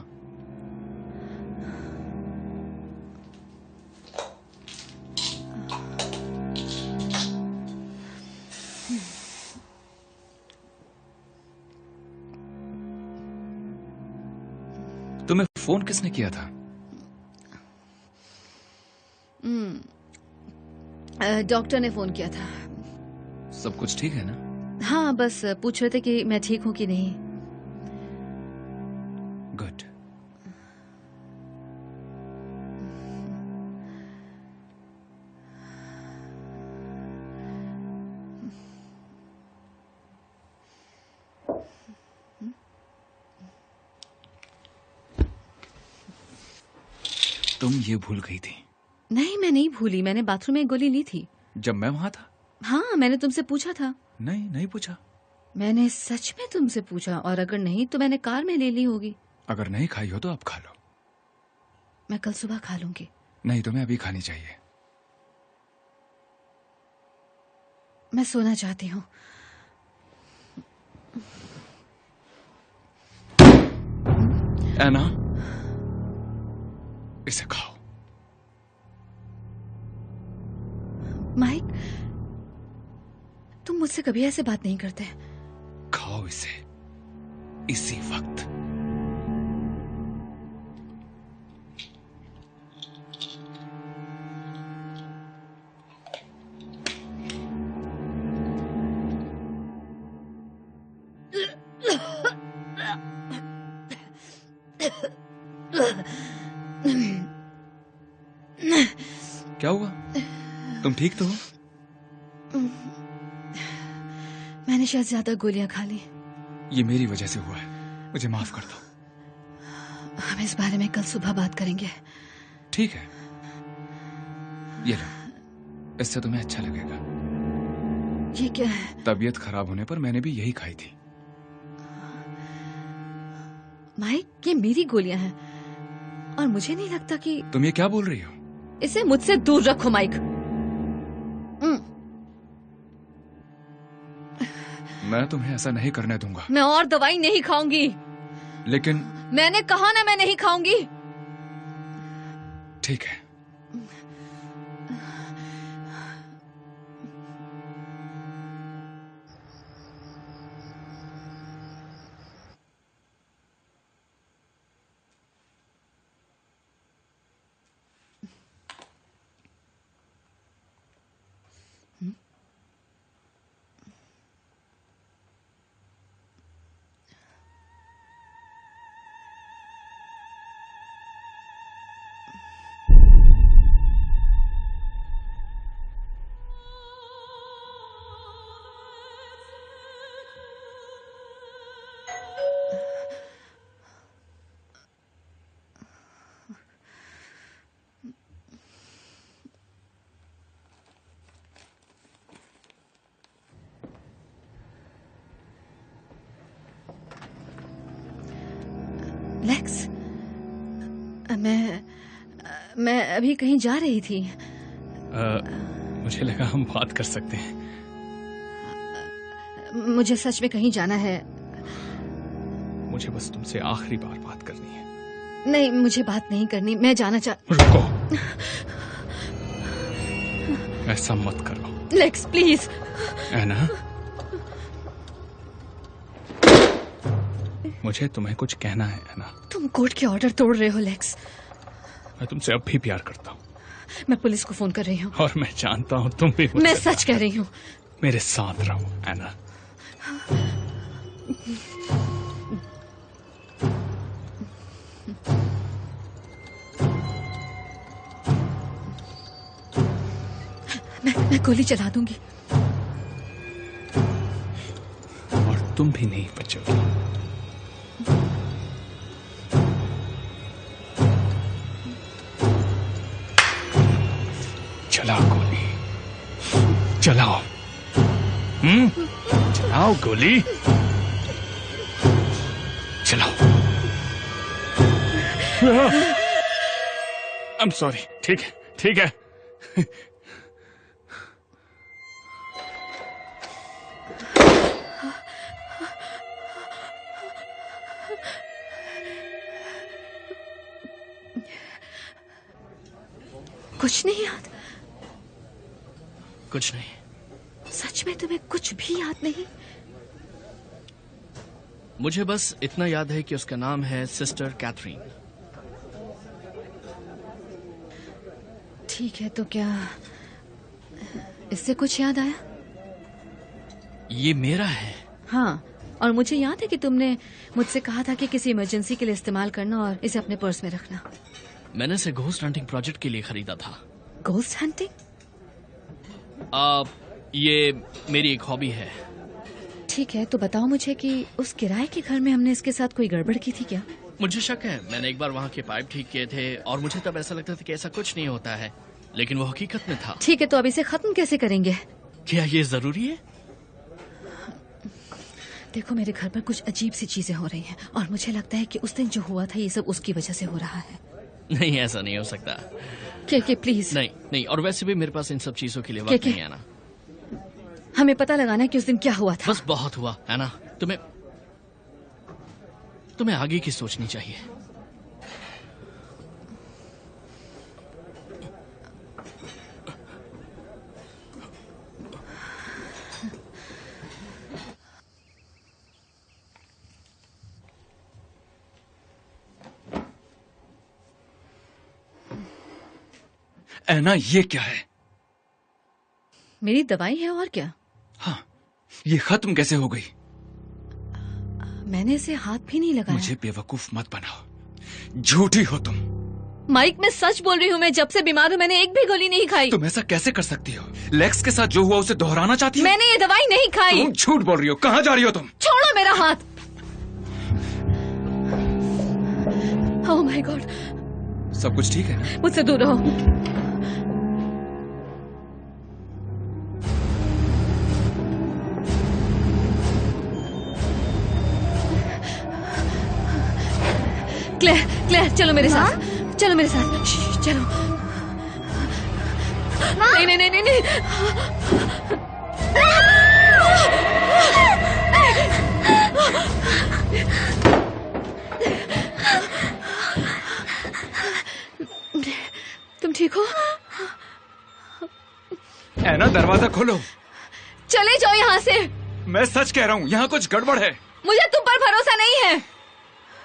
फोन किसने किया था? डॉक्टर ने फोन किया था। सब कुछ ठीक है ना? हाँ, बस पूछ रहे थे कि मैं ठीक हूँ कि नहीं। गुड। तुम ये भूल गई थी? नहीं, मैं नहीं भूली। मैंने बाथरूम में एक गोली ली थी। जब मैं वहां था? हाँ, मैंने तुमसे पूछा था। नहीं पूछा। मैंने सच में तुमसे पूछा, और अगर नहीं तो मैंने कार में ले ली होगी। अगर नहीं खाई हो तो अब खा लो। मैं कल सुबह खा लूंगी। नहीं, तुम्हें अभी खानी चाहिए। मैं सोना चाहती हूँ। एना, इसे खाओ। माइक, तुम मुझसे कभी ऐसे बात नहीं करते। खाओ इसे इसी वक्त। क्या हुआ? तुम ठीक तो हो? मैंने शायद ज्यादा गोलियां खा ली। ये मेरी वजह से हुआ है, मुझे माफ कर दो। हम इस बारे में कल सुबह बात करेंगे। ठीक है, ये लो, इससे तुम्हें अच्छा लगेगा। ये क्या है? तबीयत खराब होने पर मैंने भी यही खाई थी। माइक, ये मेरी गोलियां हैं, और मुझे नहीं लगता कि... तुम ये क्या बोल रही हो? इसे मुझसे दूर रखो माइक। मैं तुम्हें ऐसा नहीं करने दूंगा। मैं और दवाई नहीं खाऊंगी। लेकिन मैंने कहा ना, मैं नहीं खाऊंगी। ठीक है। लेक्स, मैं अभी कहीं जा रही थी। मुझे लगा हम बात कर सकते हैं। मुझे सच में कहीं जाना है। मुझे बस तुमसे आखिरी बार बात करनी है। नहीं, मुझे बात नहीं करनी। मैं जाना रुको, ऐसा मत करो। Lakes, please. एना, मुझे तुम्हें कुछ कहना है एना। तुम कोर्ट के ऑर्डर तोड़ रहे हो लेक्स। मैं तुमसे अब भी प्यार करता हूँ। मैं पुलिस को फोन कर रही हूँ। और मैं जानता हूँ तुम भी। मैं सच कह रही हूँ। मेरे साथ रहो एना। मैं गोली चला दूंगी। और तुम भी नहीं बचोगी। चलाओ गोली, चलाओ। चलाओ गोली, चलाओ। आई एम सॉरी। ठीक है, ठीक है। कुछ नहीं याद? कुछ नहीं। सच में तुम्हें कुछ भी याद नहीं? मुझे बस इतना याद है कि उसका नाम है सिस्टर कैथरीन। ठीक है, तो क्या इससे कुछ याद आया? ये मेरा है। हाँ, और मुझे याद है कि तुमने मुझसे कहा था कि किसी इमरजेंसी के लिए इस्तेमाल करना और इसे अपने पर्स में रखना। मैंने इसे घोस्ट हंटिंग प्रोजेक्ट के लिए खरीदा था। Ghost hunting? ये मेरी एक हॉबी है। ठीक है, तो बताओ मुझे कि उस किराए के घर में हमने इसके साथ कोई गड़बड़ की थी क्या? मुझे शक है। मैंने एक बार वहाँ के पाइप ठीक किए थे और मुझे तब ऐसा लगता था कि ऐसा कुछ नहीं होता है, लेकिन वो हकीकत में था। ठीक है, तो अब इसे खत्म कैसे करेंगे? क्या ये जरूरी है? देखो, मेरे घर पर कुछ अजीब सी चीजें हो रही हैं और मुझे लगता है कि उस दिन जो हुआ था ये सब उसकी वजह से हो रहा है। नहीं, ऐसा नहीं हो सकता। के प्लीज। नहीं, और वैसे भी मेरे पास इन सब चीजों के लिए वक्त नहीं है ना। हमें पता लगाना है कि उस दिन क्या हुआ था। बस बहुत हुआ है ना। तुम्हें आगे की सोचनी चाहिए। ऐना, ये क्या है? मेरी दवाई है, और क्या? हाँ, ये खत्म कैसे हो गई? मैंने इसे हाथ भी नहीं लगाया। मुझे बेवकूफ मत बनाओ, झूठी हो तुम। माइक, मैं सच बोल रही हूँ। मैं जब से बीमार हूँ मैंने एक भी गोली नहीं खाई। तुम ऐसा कैसे कर सकती हो? लेक्स के साथ जो हुआ उसे दोहराना चाहती हो? मैंने ये दवाई नहीं खाई। तुम झूठ बोल रही हो। कहाँ जा रही हो तुम? छोड़ो मेरा हाथ। ओह माय गॉड। सब कुछ ठीक है ना? मुझसे दूर रहो। क्लेयर, चलो मेरे साथ। चलो मेरे साथ। चलो। नहीं। तुम ठीक हो? ऐना, दरवाजा खोलो। चले जाओ यहाँ से। मैं सच कह रहा हूँ, यहाँ कुछ गड़बड़ है। मुझे तुम पर भरोसा नहीं है।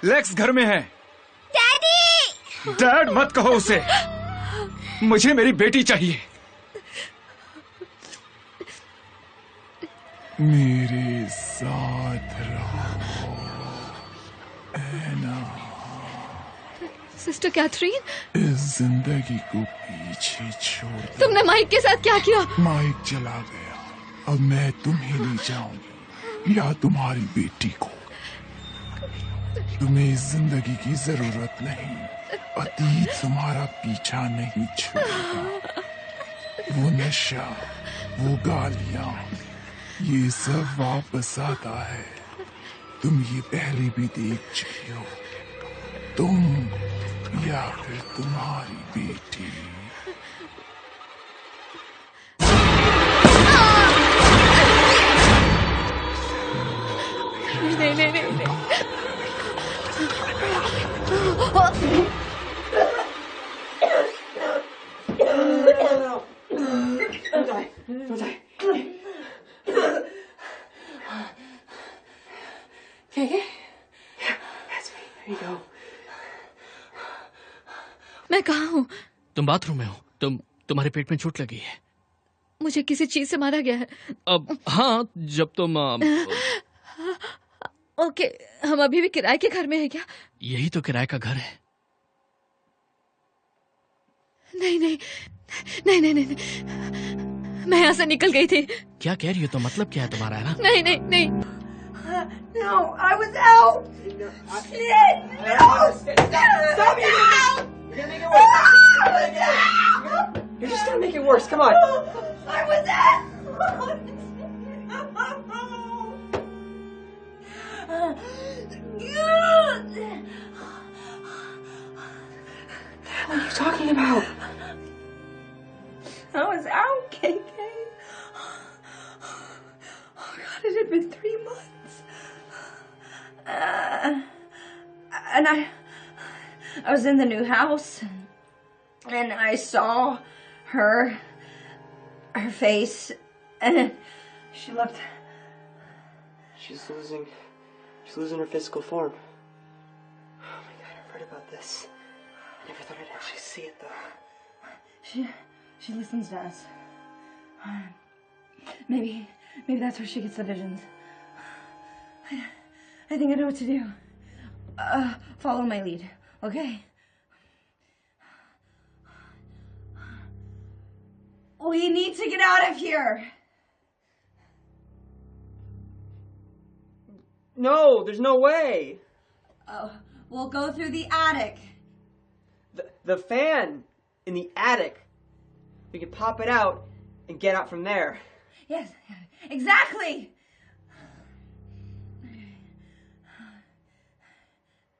लेक्स घर में है। डैडी! डैड मत कहो उसे। मुझे मेरी बेटी चाहिए। मेरे साथ रहो ऐना। सिस्टर कैथरीन, इस जिंदगी को पीछे छोड़ दो। तुमने माइक के साथ क्या किया? माइक चला गया, अब मैं तुम्हें ले जाऊंगी या तुम्हारी बेटी को। तुम्हें इस जिंदगी की जरूरत नहीं। अतीत तुम्हारा पीछा नहीं छोड़ेगा। वो नशा, वो गालियां, ये सब वापस आता है। तुम ये पहले भी देख चुकी हो। तुम या फिर तुम्हारी बेटी। नहीं। Don't die. Okay? Yeah, that's me. There you go. मैं कहाँ हूँ? तुम बाथरूम में हो। तुम्हारे पेट में चोट लगी है। मुझे किसी चीज से मारा गया है। अब हाँ, जब तुम ओके, हम अभी भी किराए के घर में हैं क्या? यही तो किराए का घर है। नहीं। मैं यहाँ से निकल गई थी। क्या कह रही हो? तो मतलब क्या है तुम्हारा, है ना? नहीं। No, I was out. Shit! No! Stop it! You're gonna make it worse. You're just gonna make it worse. Come on. I was out. What are you talking about? I was out, KK. Oh God, it had been 3 months. And I was in the new house, and I saw her face, and she looked. She's losing her physical form. Oh my God, I've heard about this. I never thought I'd actually see it though. She listens to us. Maybe that's where she gets the visions. I think I know what to do. Follow my lead, okay? We need to get out of here. No, there's no way. We'll go through the attic. The fan in the attic. We can pop it out and get out from there. Yes, exactly.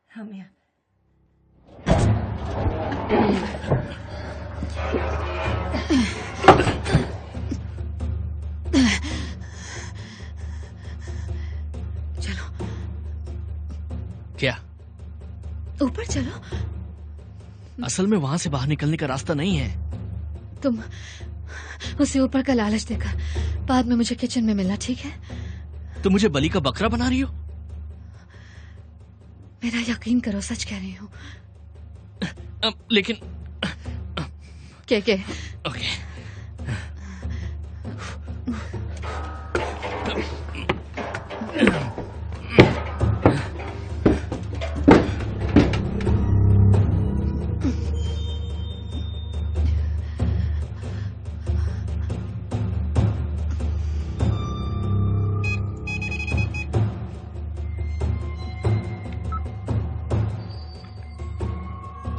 Help me up. चलो क्या? ऊपर चलो। असल में वहां से बाहर निकलने का रास्ता नहीं है। तुम उसे ऊपर का लालच देकर बाद में मुझे किचन में मिलना, ठीक है? तुम मुझे बलि का बकरा बना रही हो? मेरा यकीन करो, सच कह रही हूँ। लेकिन के ओके।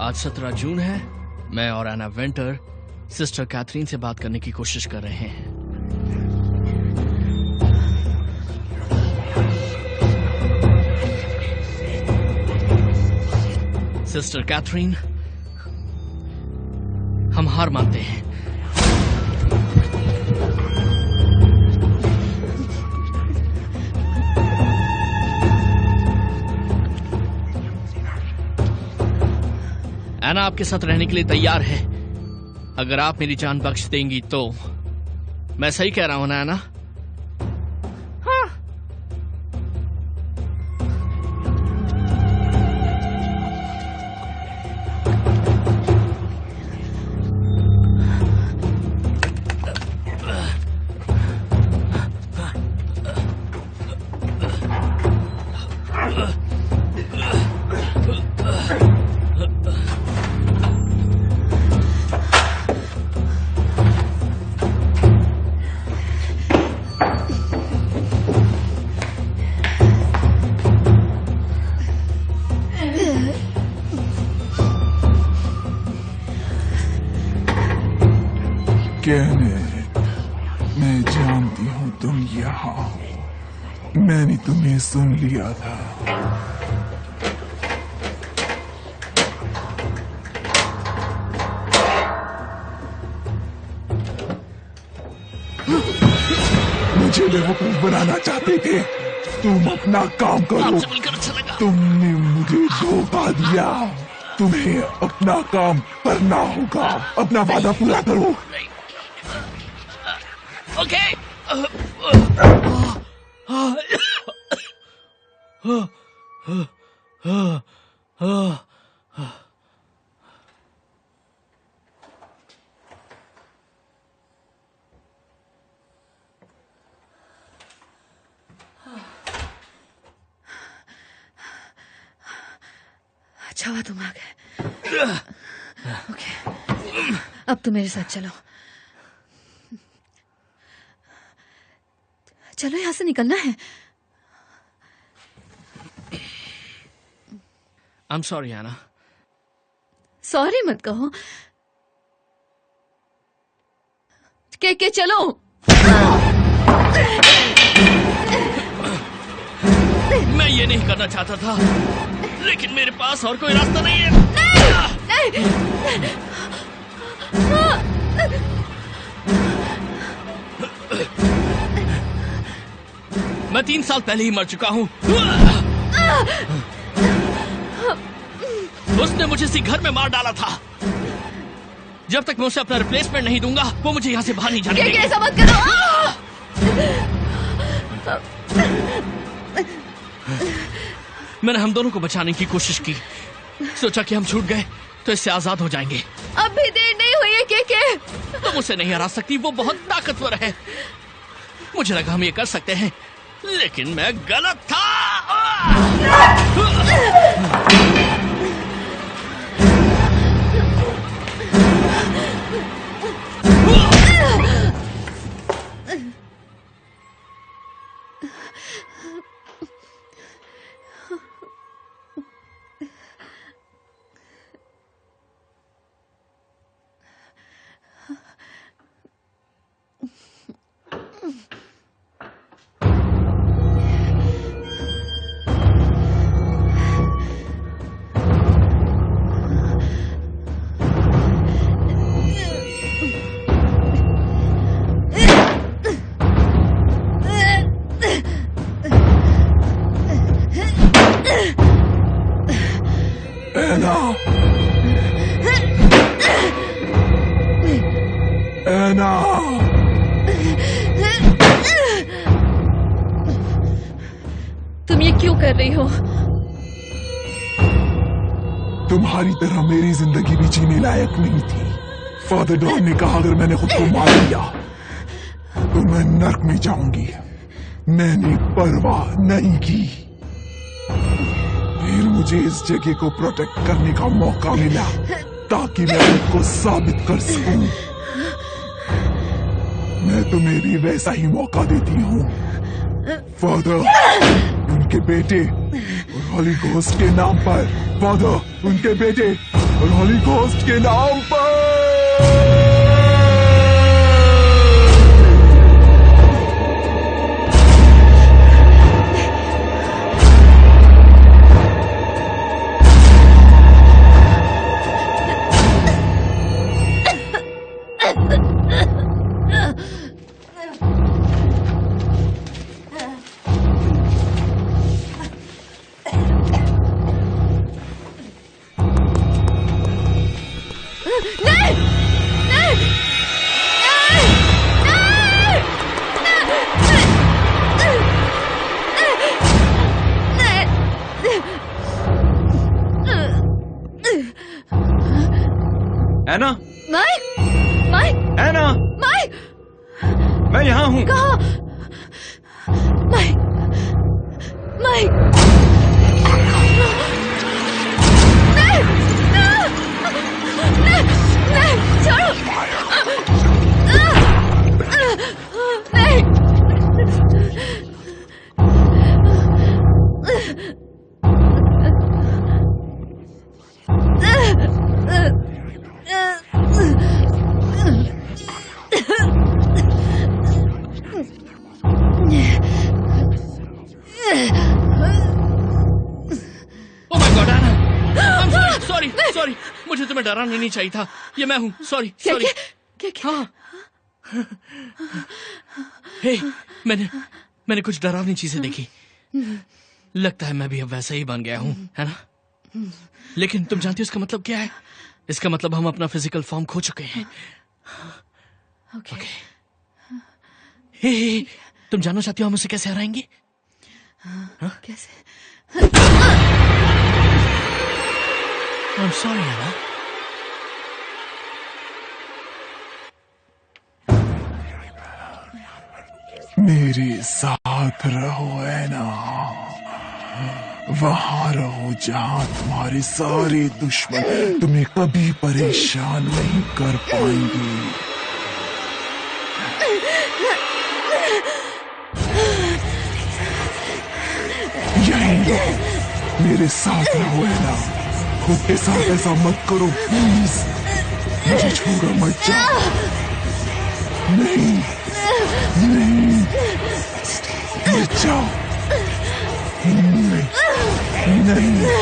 आज 17 जून है। मैं और एना वेंटर सिस्टर कैथरीन से बात करने की कोशिश कर रहे हैं। सिस्टर कैथरीन, हम हार मानते हैं। एना आपके साथ रहने के लिए तैयार है। अगर आप मेरी जान बख्श देंगी तो। मैं सही कह रहा हूं ना एना? हाँ। केनेट, मैं जानती हूँ तुम यहाँ हो। मैंने तुम्हें सुन लिया था। मुझे बेवकूफ बनाना चाहते थे। तुम अपना काम करो। तुमने मुझे धोखा दिया। तुम्हें अपना काम करना होगा। अपना वादा पूरा करो। Okay. अच्छा हुआ तुम आ गए। ओके, अब तुम मेरे साथ चलो। चलो, यहां से निकलना है। I'm sorry, Anna. सॉरी मत कहो। के चलो। मैं ये नहीं करना चाहता था, लेकिन मेरे पास और कोई रास्ता नहीं है। नहीं। मैं 3 साल पहले ही मर चुका हूँ। उसने मुझे इसी घर में मार डाला था। जब तक मैं उसे अपना रिप्लेसमेंट नहीं दूंगा, वो मुझे यहाँ से बाहर नहीं जाने देगी। ऐसा मत करो। मैंने हम दोनों को बचाने की कोशिश की। सोचा कि हम छूट गए, तो इससे आजाद हो जाएंगे। अभी देर नहीं हुई है के। तुम उसे नहीं हरा सकती, वो बहुत ताकतवर है। मुझे लगा हम ये कर सकते हैं, लेकिन मैं गलत था। एना, एना, तुम ये क्यों कर रही हो? तुम्हारी तरह मेरी जिंदगी भी जीने लायक नहीं थी। फादर डॉन ने कहा अगर मैंने खुद को मार दिया तो मैं नर्क में जाऊंगी। मैंने परवाह नहीं की। फिर मुझे इस जगह को प्रोटेक्ट करने का मौका मिला ताकि मैं उनको साबित कर सकूं। मैं तुम्हें भी वैसा ही मौका देती हूँ। फादर, उनके बेटे और हॉली घोस्ट के नाम पर। फादर, उनके बेटे और हॉली घोस्ट के नाम पर। एना, माइक, माइक, एना, माइक, मैं यहाँ हूँ। कहाँ? माइक, माइक, नहीं, नहीं, नहीं, छोड़ो, नहीं। सॉरी, मुझे तुम्हें डराना नहीं चाहिए था। ये मैं हूँ। सॉरी, क्या, सॉरी। क्या, क्या? हाँ। हे, मैंने कुछ डरावनी चीजें देखी। लगता है मैं भी अब वैसा ही बन गया हूँ, है ना? लेकिन तुम जानती हो इसका मतलब क्या है? इसका मतलब हम अपना फिजिकल फॉर्म खो चुके हैं। ओके। हे, तुम जानना चाहती हो हम उसे कैसे हराएंगे? कैसे? I'm sorry, Anna. मेरे साथ रहो एना। वहां रहो जहां तुम्हारे सारे दुश्मन तुम्हें कभी परेशान नहीं कर पाएंगे। यहीं रहो, मेरे साथ रहो एना। खुद के साथ ऐसा मत करो प्लीज। मुझे छोड़कर मत जाओ। नहीं, नहीं, मत जाओ। नहीं।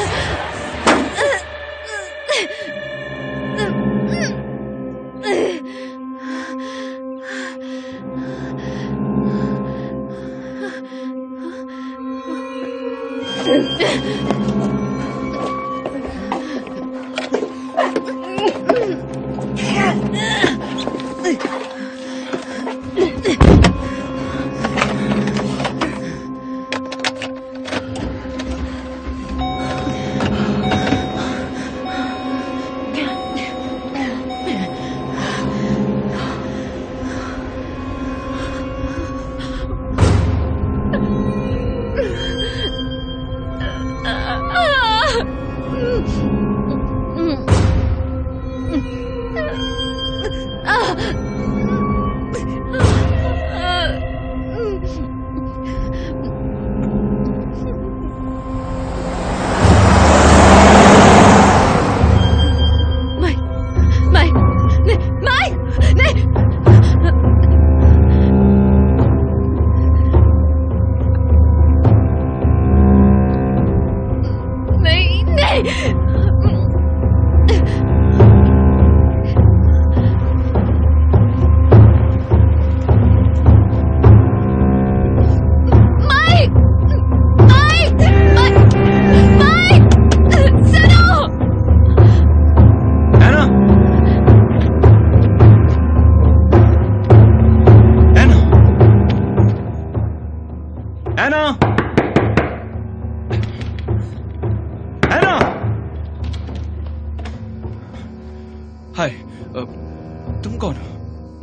तुम कौन हो?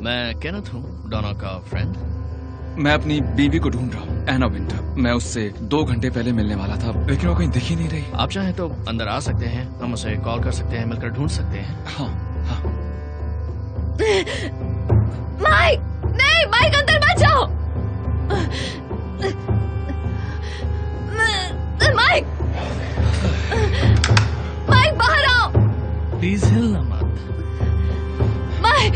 मैं केनेथ हूँ, डॉना का फ्रेंड। मैं अपनी बीवी को ढूंढ रहा हूँ, एना विंटर। मैं उससे 2 घंटे पहले मिलने वाला था, लेकिन वो कहीं दिख ही नहीं रही। आप चाहें तो अंदर आ सकते हैं, हम उसे कॉल कर सकते हैं, मिलकर ढूंढ सकते हैं। हाँ हाँ। माइक, नहीं माइक, अंदर मत जाओ। माइक, माइक बाहर आओ। प्लीज हिलना मत। माइक,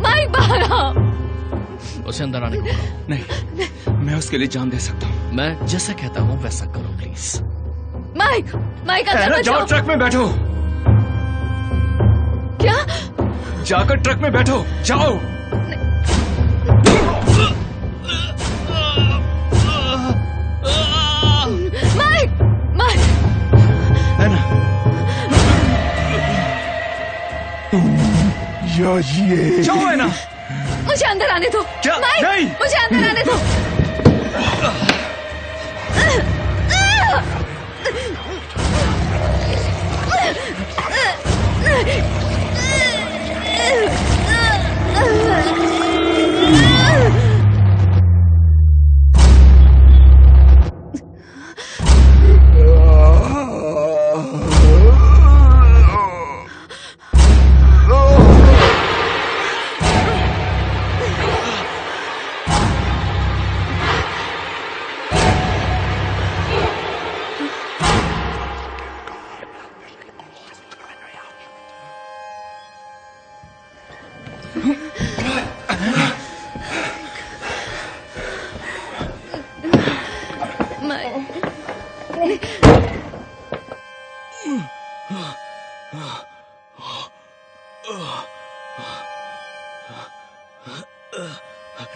माइक बाहर आओ। उसे अंदर आने को कहो। नहीं, मैं उसके लिए जान दे सकता हूँ। मैं जैसा कहता हूँ वैसा करो प्लीज। माइक, माइक अंदर मत जाओ, ट्रक में बैठो। क्या? जाकर ट्रक में बैठो, जाओ। Mic, mic. एना, या ये जाओ एना। मुझे अंदर आने दो। क्या? माइक, नहीं। मुझे अंदर आने दो।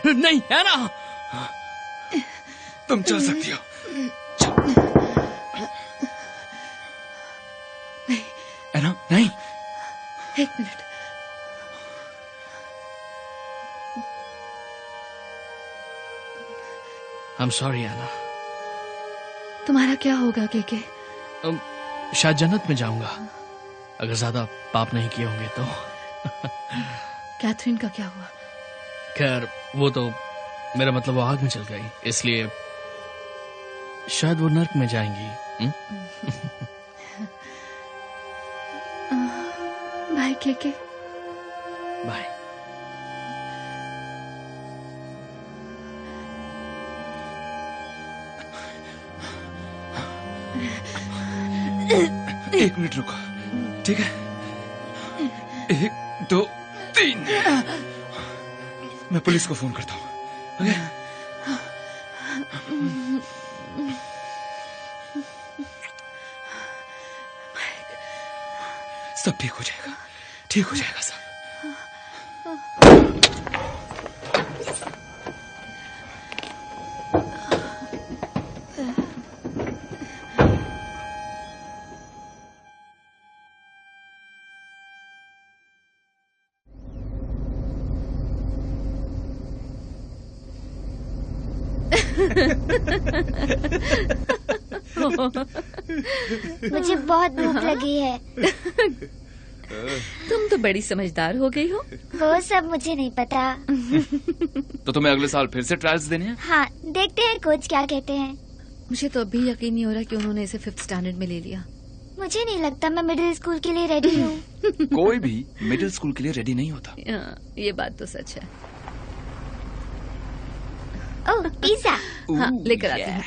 नहीं है ना, तुम चल सकती हो। नहीं, एना, नहीं। 1 मिनट। I'm sorry एना। तुम्हारा क्या होगा केके? शायद जन्नत में जाऊंगा, अगर ज्यादा पाप नहीं किए होंगे तो। कैथरीन का क्या हुआ? खैर वो तो, मेरा मतलब वो आग में चल गई, इसलिए शायद वो नर्क में जाएंगी। बाय केके। बाय। एक मिनट रुको, ठीक है? 1 2 3। मैं पुलिस को फोन करता हूँ। ओके? सब ठीक हो जाएगा, ठीक हो जाएगा सब। मुझे बहुत भूख लगी है। तुम तो बड़ी समझदार हो गई हो। वो सब मुझे नहीं पता। तो तुम्हें अगले साल फिर से ट्रायल्स देने हैं? हाँ, देखते हैं कोच क्या कहते हैं। मुझे तो अभी यकीन नहीं हो रहा कि उन्होंने इसे 5th स्टैंडर्ड में ले लिया। मुझे नहीं लगता मैं मिडिल स्कूल के लिए रेडी हूँ। कोई भी मिडिल स्कूल के लिए रेडी नहीं होता। ये बात तो सच है। ओह, पिज्जा। हाँ, लेकर आते हैं।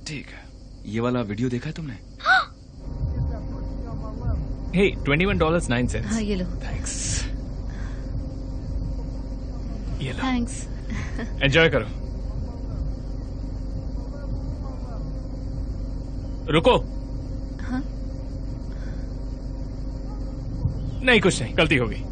ठीक है। ये वाला वीडियो देखा है तुमने? Hey, $21.09. हाँ, ये लो। Thanks. ये लो। थैंक्स। एंजॉय करो। रुको। हाँ? नहीं, कुछ नहीं, गलती हो गई।